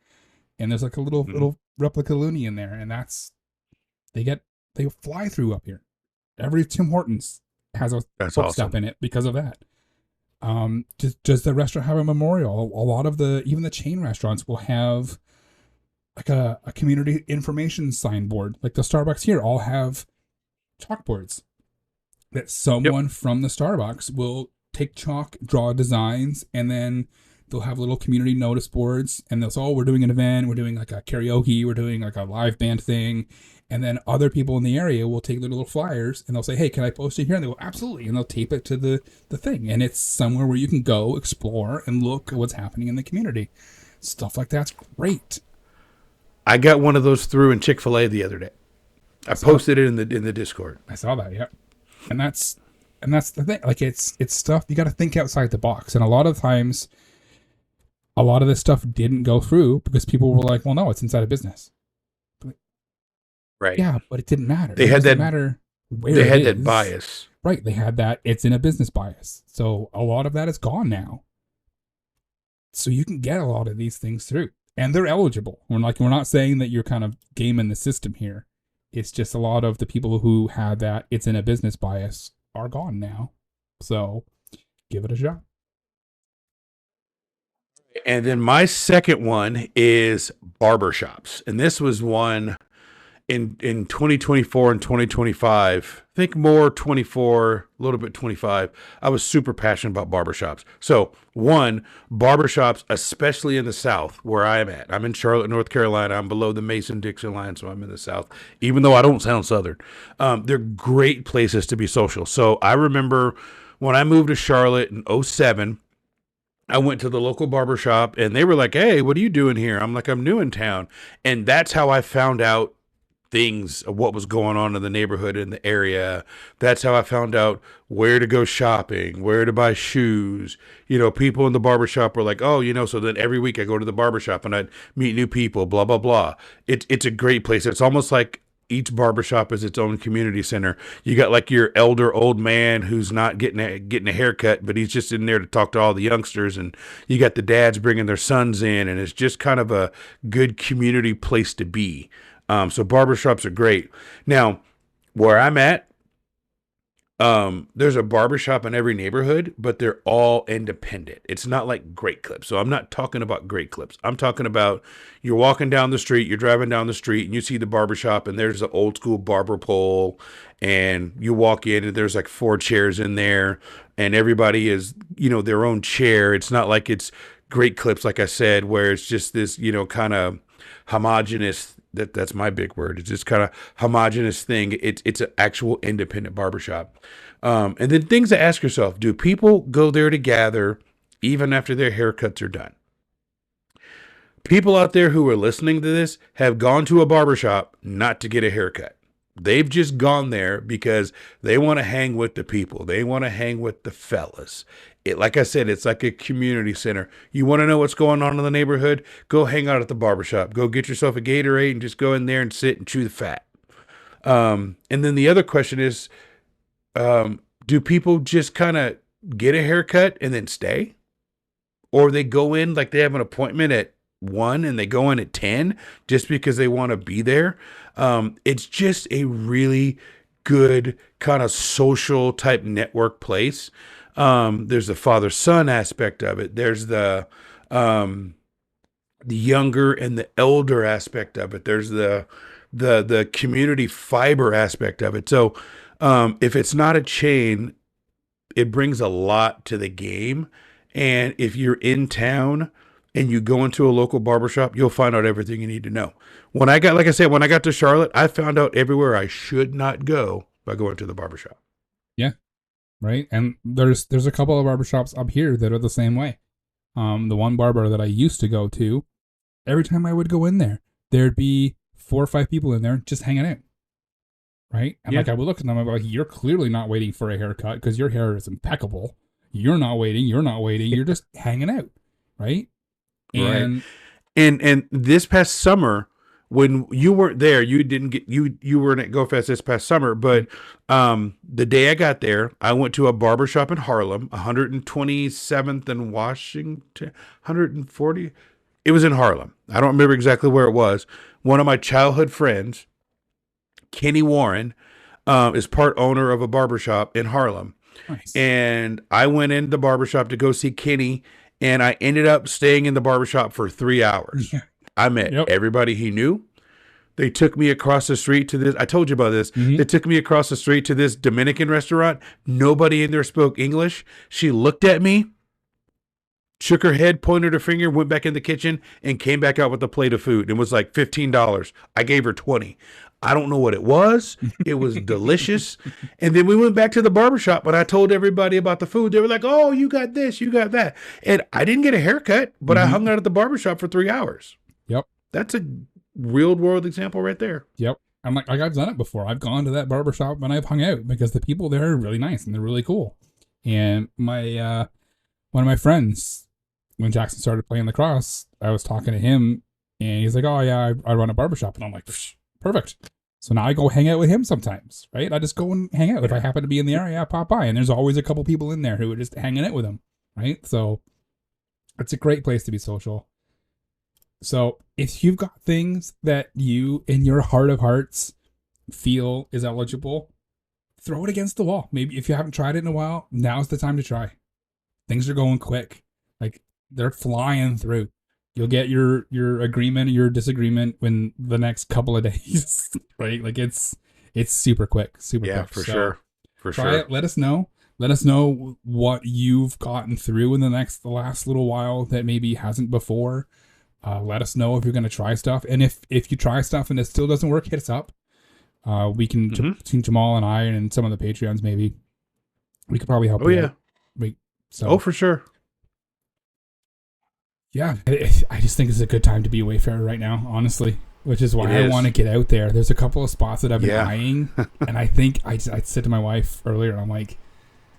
And there's like a little replica loony in there. And they fly through up here. Every Tim Hortons has a footstep in it because of that. Does the restaurant have a memorial? A lot of even the chain restaurants will have like a community information signboard. Like the Starbucks here all have chalkboards that someone from the Starbucks will take chalk, draw designs, and then they'll have little community notice boards, and they'll say, oh, we're doing an event, we're doing like a karaoke, we're doing like a live band thing. And then other people in the area will take their little flyers and they'll say, hey, can I post it here? And they go, absolutely. And they'll tape it to the thing. And it's somewhere where you can go explore and look at what's happening in the community. Stuff like that's great. I got one of those through in Chick-fil-A the other day. I posted it in the Discord. I saw that, yeah. And that's the thing. Like it's stuff you got to think outside the box. And a lot of times, a lot of this stuff didn't go through because people were like, well, no, it's inside a business. Right. Yeah, but it didn't matter. They had that matter where they had it that is. bias. Right. They had that. It's in a business bias. So a lot of that is gone now. So you can get a lot of these things through, and they're eligible. We're not saying that you're kind of gaming the system here. It's just a lot of the people who had that it's in a business bias are gone now. So give it a shot. And then my second one is barbershops. And this was one in 2024 and 2025, I think more 24, a little bit 25, I was super passionate about barbershops. So one, barbershops, especially in the South where I'm at. I'm in Charlotte, North Carolina. I'm below the Mason-Dixon line, so I'm in the South, even though I don't sound Southern. They're great places to be social. So I remember when I moved to Charlotte in 2007, I went to the local barbershop and they were like, hey, what are you doing here? I'm like, I'm new in town. And that's how I found out things of what was going on in the neighborhood, in the area. That's how I found out where to go shopping, where to buy shoes. You know, people in the barbershop were like, oh, you know, so then every week I go to the barbershop and I'd meet new people, blah, blah, blah. It's a great place. It's almost like each barbershop is its own community center. You got like your elder old man who's not getting a haircut, but he's just in there to talk to all the youngsters. And you got the dads bringing their sons in, and it's just kind of a good community place to be. So barbershops are great. Now, where I'm at, there's a barbershop in every neighborhood, but they're all independent. It's not like Great Clips. So I'm not talking about Great Clips. I'm talking about you're walking down the street, you're driving down the street, and you see the barbershop, and there's an old school barber pole, and you walk in, and there's like 4 chairs in there, and everybody is, you know, their own chair. It's not like it's Great Clips, like I said, where it's just this, you know, kind of homogenous. That's my big word. It's just kind of homogenous thing. It's an actual independent barbershop. And then things to ask yourself, do people go there to gather even after their haircuts are done? People out there who are listening to this have gone to a barbershop not to get a haircut. They've just gone there because they want to hang with the people. They want to hang with the fellas. Like I said, it's like a community center. You want to know what's going on in the neighborhood? Go hang out at the barbershop. Go get yourself a Gatorade and just go in there and sit and chew the fat. And then the other question is, do people just kind of get a haircut and then stay? Or they go in like they have an appointment at 1 and they go in at 10 just because they want to be there? It's just a really good kind of social type network place. There's the father-son aspect of it. There's the younger and the elder aspect of it. There's the community fiber aspect of it. So, if it's not a chain, it brings a lot to the game. And if you're in town and you go into a local barbershop, you'll find out everything you need to know. When I got to Charlotte, I found out everywhere I should not go by going to the barbershop. Yeah. Right. And there's a couple of barbershops up here that are the same way. The one barber that I used to go to, every time I would go in there, there'd be 4 or 5 people in there just hanging out. Right. And like I would look at them, I'm like, you're clearly not waiting for a haircut because your hair is impeccable. You're not waiting. You're just hanging out. Right. And this past summer, when you weren't there, you didn't get you weren't at GoFest this past summer, but the day I got there, I went to a barbershop in Harlem, 127th and Washington, 140. It was in Harlem. I don't remember exactly where it was. One of my childhood friends, Kenny Warren, is part owner of a barbershop in Harlem. nice. And I went into the barbershop to go see Kenny, and I ended up staying in the barbershop for 3 hours. Yeah. I met everybody he knew. They took me across the street to this. I told you about this. Mhm. They took me across the street to this Dominican restaurant. Nobody in there spoke English. She looked at me, shook her head, pointed her finger, went back in the kitchen, and came back out with a plate of food. It was like $15. I gave her 20. I don't know what it was. It was delicious. And then we went back to the barbershop, and I told everybody about the food. They were like, oh, you got this, you got that. And I didn't get a haircut, but I hung out at the barbershop for 3 hours. Yep. That's a real world example right there. Yep. I'm like, I've done it before. I've gone to that barbershop and I've hung out because the people there are really nice and they're really cool. And my one of my friends, when Jackson started playing lacrosse, I was talking to him and he's like, oh yeah, I run a barbershop. And I'm like, perfect. So now I go hang out with him sometimes, right? I just go and hang out. If I happen to be in the area, I pop by. And there's always a couple people in there who are just hanging out with him, right? So it's a great place to be social. So if you've got things that you, in your heart of hearts, feel is eligible, throw it against the wall. Maybe if you haven't tried it in a while, now's the time to try. Things are going quick. Like, they're flying through. You'll get your agreement or your disagreement in the next couple of days, right? Like, it's super quick, super quick. For So sure. For try sure. it. Let us know. Let us know what you've gotten through in the last little while that maybe hasn't before. Let us know if you're going to try stuff. And if you try stuff and it still doesn't work, hit us up. We can, between Jamal and I and some of the Patreons, maybe, we could probably help you out. So, For sure. yeah, I just think it's a good time to be a Wayfarer right now, honestly, which is why I want to get out there. There's a couple of spots that I've been eyeing. And I think I said to my wife earlier, I'm like,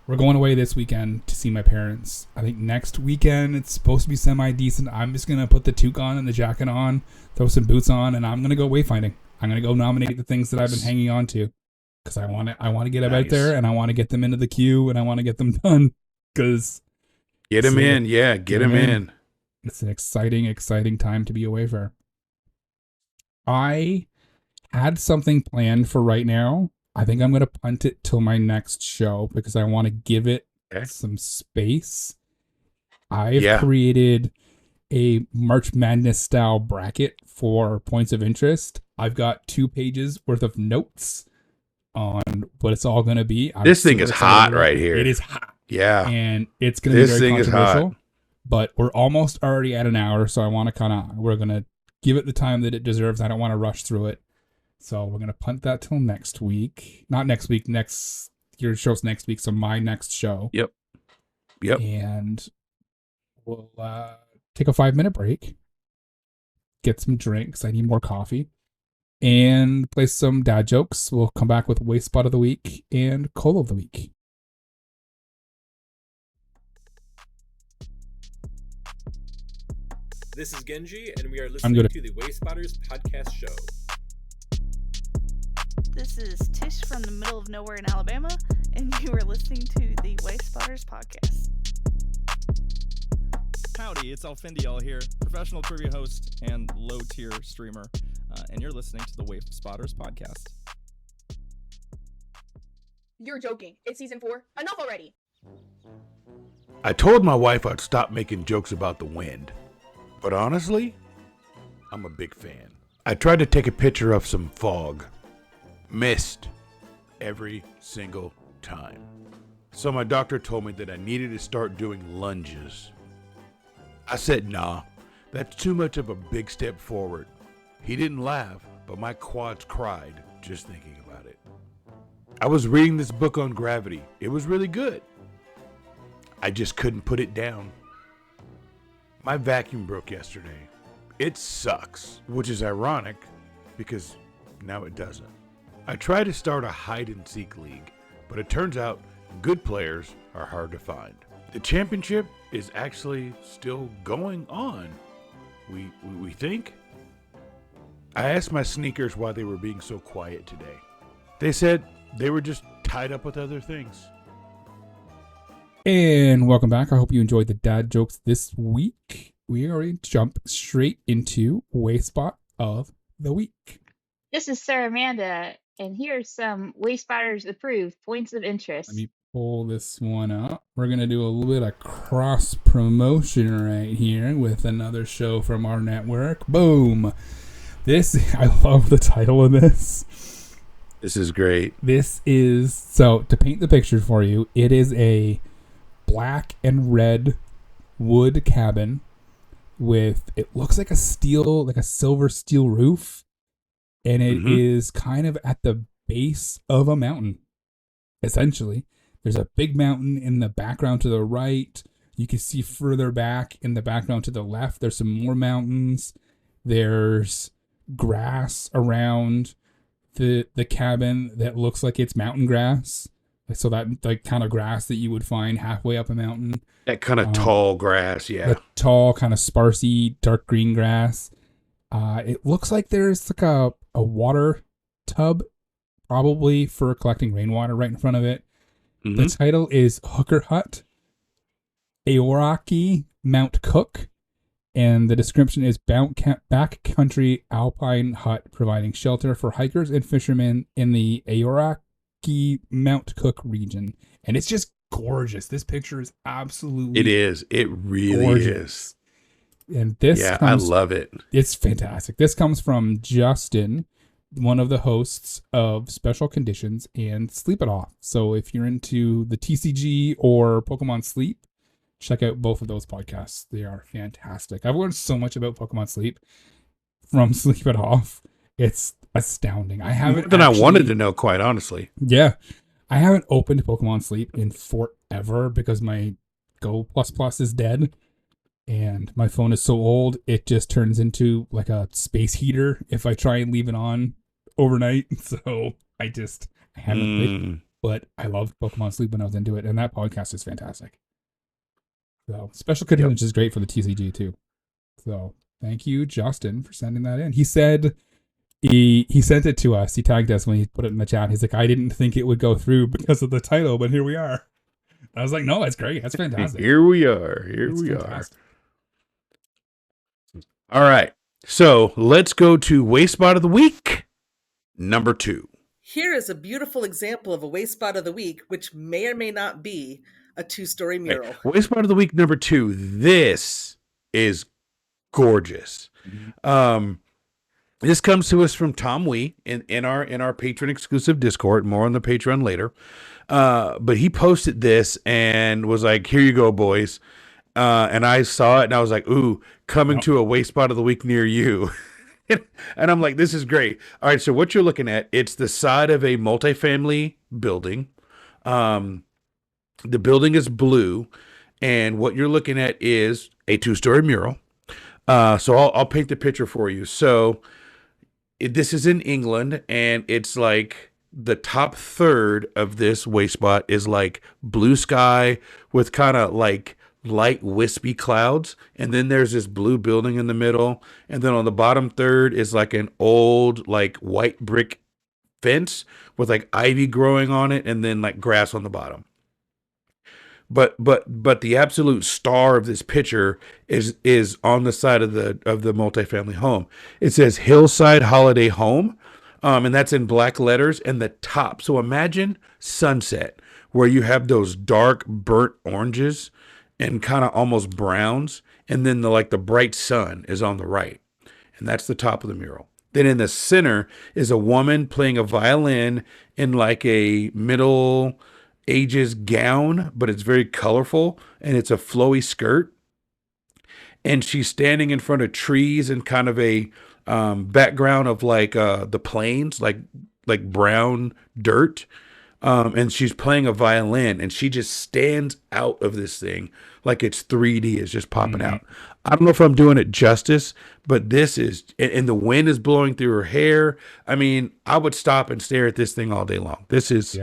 we're going away this weekend to see my parents. I think next weekend it's supposed to be semi-decent. I'm just going to put the toque on and the jacket on, throw some boots on, and I'm going to go wayfinding. I'm going to go nominate the things that I've been hanging on to because I want to get them out there and I want to get them into the queue and I want to get them done because... Get them in. Yeah, get them in. It's an exciting time to be a Wayfarer. I had something planned for right now. I think I'm going to punt it till my next show because I want to give it some space. I've created a March Madness style bracket for points of interest. I've got 2 pages worth of notes on what it's all going to be. This thing is hot right here. It is hot. Yeah. And it's going to be very controversial. Is hot. But we're almost already at an hour, so I want to we're going to give it the time that it deserves. I don't want to rush through it. So we're going to punt that till next week. Not next week, your show's next week, so my next show. Yep. And we'll take a 5-minute break, get some drinks. I need more coffee. And play some dad jokes. We'll come back with Wayspot of the Week and Cola of the Week. This is Genji, and we are listening to the Wayspotters podcast show. This is Tish from the middle of nowhere in Alabama, and you are listening to the Wayspotters podcast. Howdy, it's Alfindiel here, professional trivia host and low-tier streamer, and you're listening to the Wayspotters podcast. You're joking. It's season 4. Enough already. I told my wife I'd stop making jokes about the wind. But honestly, I'm a big fan. I tried to take a picture of some fog. Missed every single time. So my doctor told me that I needed to start doing lunges. I said, nah, that's too much of a big step forward. He didn't laugh, but my quads cried just thinking about it. I was reading this book on gravity. It was really good. I just couldn't put it down. My vacuum broke yesterday. It sucks, which is ironic because now it doesn't. I tried to start a hide-and-seek league, but it turns out good players are hard to find. The championship is actually still going on. We think? I asked my sneakers why they were being so quiet today. They said they were just tied up with other things. And welcome back. I hope you enjoyed the dad jokes this week. We are going to jump straight into Wayspot of the Week. This is Sarah Amanda, and here's some Wayspotters approved points of interest. Let me pull this one up. We're going to do a little bit of cross promotion right here with another show from our network. Boom. I love the title of this. This is great. This is, so to paint the picture for you, it is a black and red wood cabin with, it looks like a silver steel roof, and it is kind of at the base of a mountain, essentially. There's a big mountain in the background to the right. You can see further back in the background to the left, there's some more mountains. There's grass around the cabin that looks like it's mountain grass. So that like kind of grass that you would find halfway up a mountain. That kind of tall grass, yeah. The tall, kind of sparsey, dark green grass. It looks like there's like a water tub, probably for collecting rainwater, right in front of it. The title is Hooker Hut, Aoraki Mount Cook, and the description is backcountry alpine hut providing shelter for hikers and fishermen in the Aoraki Mount Cook region. And it's just gorgeous. This picture is absolutely It is. It really gorgeous. And this I love it. It's fantastic. This comes from Justin, one of the hosts of Special Conditions and Sleep It Off. So if you're into the TCG or Pokemon Sleep, check out both of those podcasts. They are fantastic. I've learned so much about Pokemon Sleep from Sleep It Off. It's astounding. I haven't More than I wanted to know, quite honestly. Yeah. I haven't opened Pokemon Sleep in forever because my Go Plus is dead. And my phone is so old, it just turns into like a space heater if I try and leave it on overnight. So I haven't played, but I loved Pokemon Sleep when I was into it. And that podcast is fantastic. So Special Conditions is great for the TCG too. So thank you, Justin, for sending that in. He said he sent it to us. He tagged us when he put it in the chat. He's like, I didn't think it would go through because of the title, but here we are. I was like, no, that's great. That's fantastic. Here we are. All right. So let's go to Wayspot of the Week, number 2. Here is a beautiful example of a Wayspot of the Week, which may or may not be a 2-story mural. Right. Wayspot of the Week, number 2. This is gorgeous. This comes to us from Tom Wee in our patron exclusive Discord. More on the Patreon later. But he posted this and was like, here you go, boys. And I saw it and I was like, ooh, coming to a Wayspot of the Week near you. And I'm like, this is great. All right, so what you're looking at, it's the side of a multifamily building. The building is blue, and what you're looking at is a 2-story mural. So I'll paint the picture for you. So this is in England, and it's like the top third of this Wayspot is like blue sky with kind of like light wispy clouds, and then there's this blue building in the middle, and then on the bottom third is like an old like white brick fence with like ivy growing on it, and then like grass on the bottom. But the absolute star of this picture is on the side of the multifamily home. It says Hillside Holiday Home, and that's in black letters, and the top. So imagine sunset where you have those dark burnt oranges and kind of almost browns, and then the bright sun is on the right, and that's the top of the mural. Then in the center is a woman playing a violin in like a Middle Ages gown, but it's very colorful, and it's a flowy skirt, and she's standing in front of trees and kind of a background of like the plains, like brown dirt. And she's playing a violin, and she just stands out of this thing like it's 3D. It's just popping out. I don't know if I'm doing it justice, but this is, and the wind is blowing through her hair. I mean, I would stop and stare at this thing all day long. This is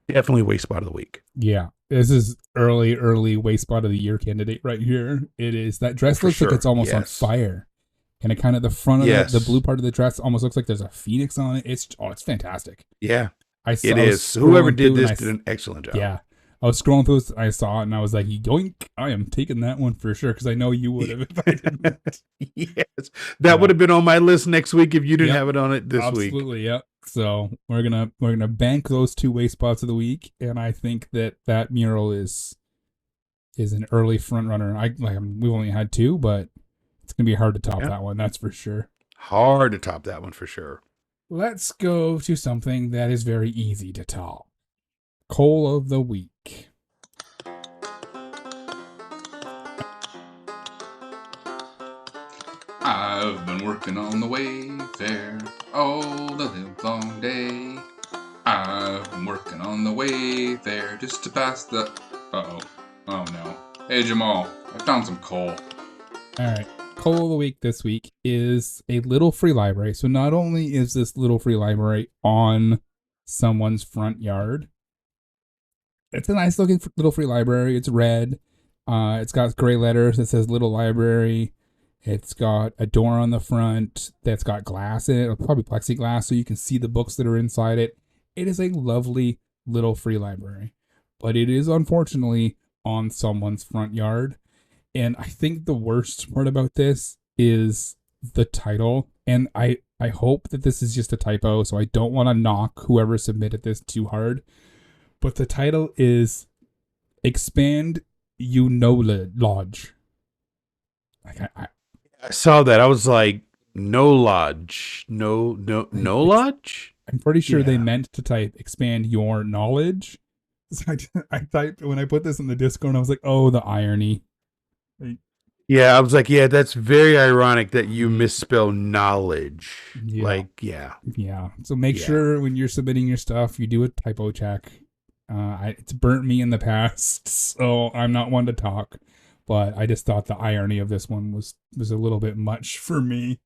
definitely Wayspot of the Week. Yeah, this is early Wayspot of the Year candidate right here. It is. That dress looks like it's almost on fire. And it kind of, the front of the blue part of the dress almost looks like there's a phoenix on it. It's fantastic. Yeah. It is. Whoever did this did an excellent job. Yeah. I was scrolling through this, I saw it, and I was like, yoink, I am taking that one for sure, because I know you would have if I didn't. Yes. That would have been on my list next week if you didn't have it on it this week. Absolutely, yep. So we're gonna bank those 2 Wayspots of the week, and I think that mural is an early front runner. We've only had 2, but it's gonna be hard to top that one, that's for sure. Hard to top that one for sure. Let's go to something that is very easy to top. Coal of the week. I've been working on the Wayfarer all the live long day. I've been working on the Wayfarer just to pass the... Uh-oh. Oh no. Hey Jamal, I found some coal. Alright. Coal of the week this week is a little free library. So not only is this little free library on someone's front yard, it's a nice looking little free library. It's red. It's got gray letters that says little library. It's got a door on the front that's got glass in it, probably plexiglass, so you can see the books that are inside it. It is a lovely little free library, but it is unfortunately on someone's front yard. And I think the worst part about this is the title. And I hope that this is just a typo, so I don't want to knock whoever submitted this too hard. But the title is Expand Lodge. I saw that. I was like, no lodge. No lodge? I'm pretty sure they meant to type expand your knowledge. So I typed, when I put this in the Discord, I was like, oh, the irony. Yeah, I was like, yeah, that's very ironic that you misspell knowledge. Yeah. Like, yeah. Yeah. So make sure when you're submitting your stuff, you do a typo check. It's burnt me in the past, so I'm not one to talk. But I just thought the irony of this one was a little bit much for me.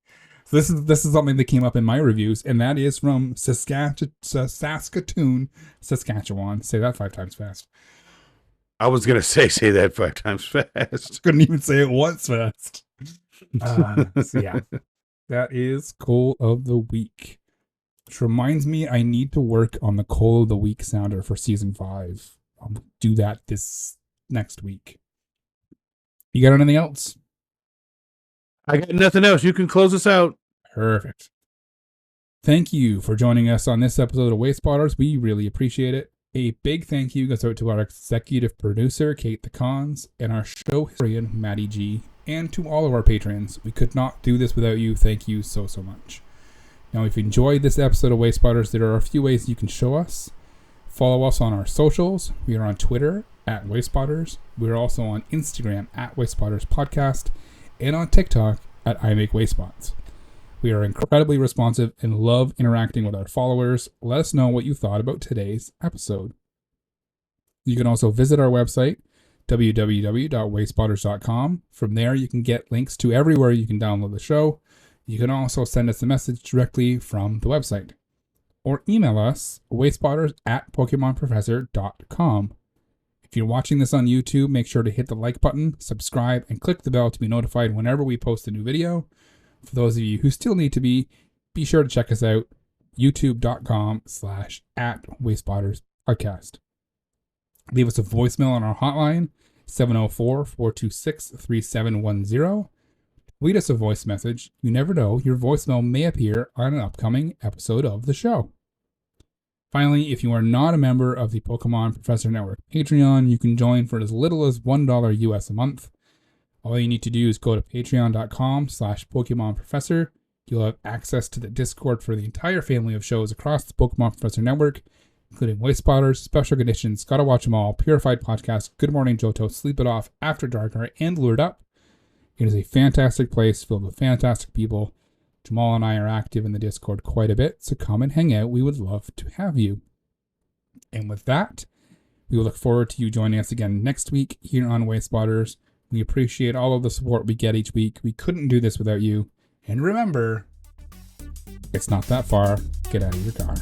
So this is something that came up in my reviews, and that is from Saskatoon, Saskatchewan. Say that 5 times fast. I was going to say that 5 times fast. Couldn't even say it once fast. So yeah, that is Coal of the Week. Which reminds me, I need to work on the Coal of the Week sounder for season 5. I'll do that this next week. You got anything else? I got nothing else. You can close us out. Perfect. Thank you for joining us on this episode of Wayspotters. We really appreciate it. A big thank you goes out to our executive producer, KatettheKonz, and our show historian, Maddie G, and to all of our patrons. We could not do this without you. Thank you so much. Now, if you enjoyed this episode of Wayspotters, there are a few ways you can show us. Follow us on our socials. We are on Twitter at Wayspotters. We're also on Instagram at Wayspotters Podcast, and on TikTok at I Make Wayspots. We are incredibly responsive and love interacting with our followers. Let us know what you thought about today's episode. You can also visit our website, www.wayspotters.com. From there, you can get links to everywhere you can download the show. You can also send us a message directly from the website. Or email us, wayspotters@pokemonprofessor.com. If you're watching this on YouTube, make sure to hit the like button, subscribe, and click the bell to be notified whenever we post a new video. For those of you who still need to be sure to check us out, youtube.com/@Wayspotters-podcast. Leave us a voicemail on our hotline, 704-426-3710. Tweet us a voice message. You never know, your voicemail may appear on an upcoming episode of the show. Finally, if you are not a member of the Pokemon Professor Network Patreon, you can join for as little as $1 US a month. All you need to do is go to patreon.com/PokemonProfessor. You'll have access to the Discord for the entire family of shows across the Pokemon Professor Network, including Wayspotters, Special Conditions, Gotta Watch 'Em All, Purified Podcast, Good Morning Johto, Sleep It Off, After Darker, and Lured Up. It is a fantastic place filled with fantastic people. Jamal and I are active in the Discord quite a bit, so come and hang out. We would love to have you. And with that, we will look forward to you joining us again next week here on Wayspotters. We appreciate all of the support we get each week. We couldn't do this without you. And remember, it's not that far. Get out of your car.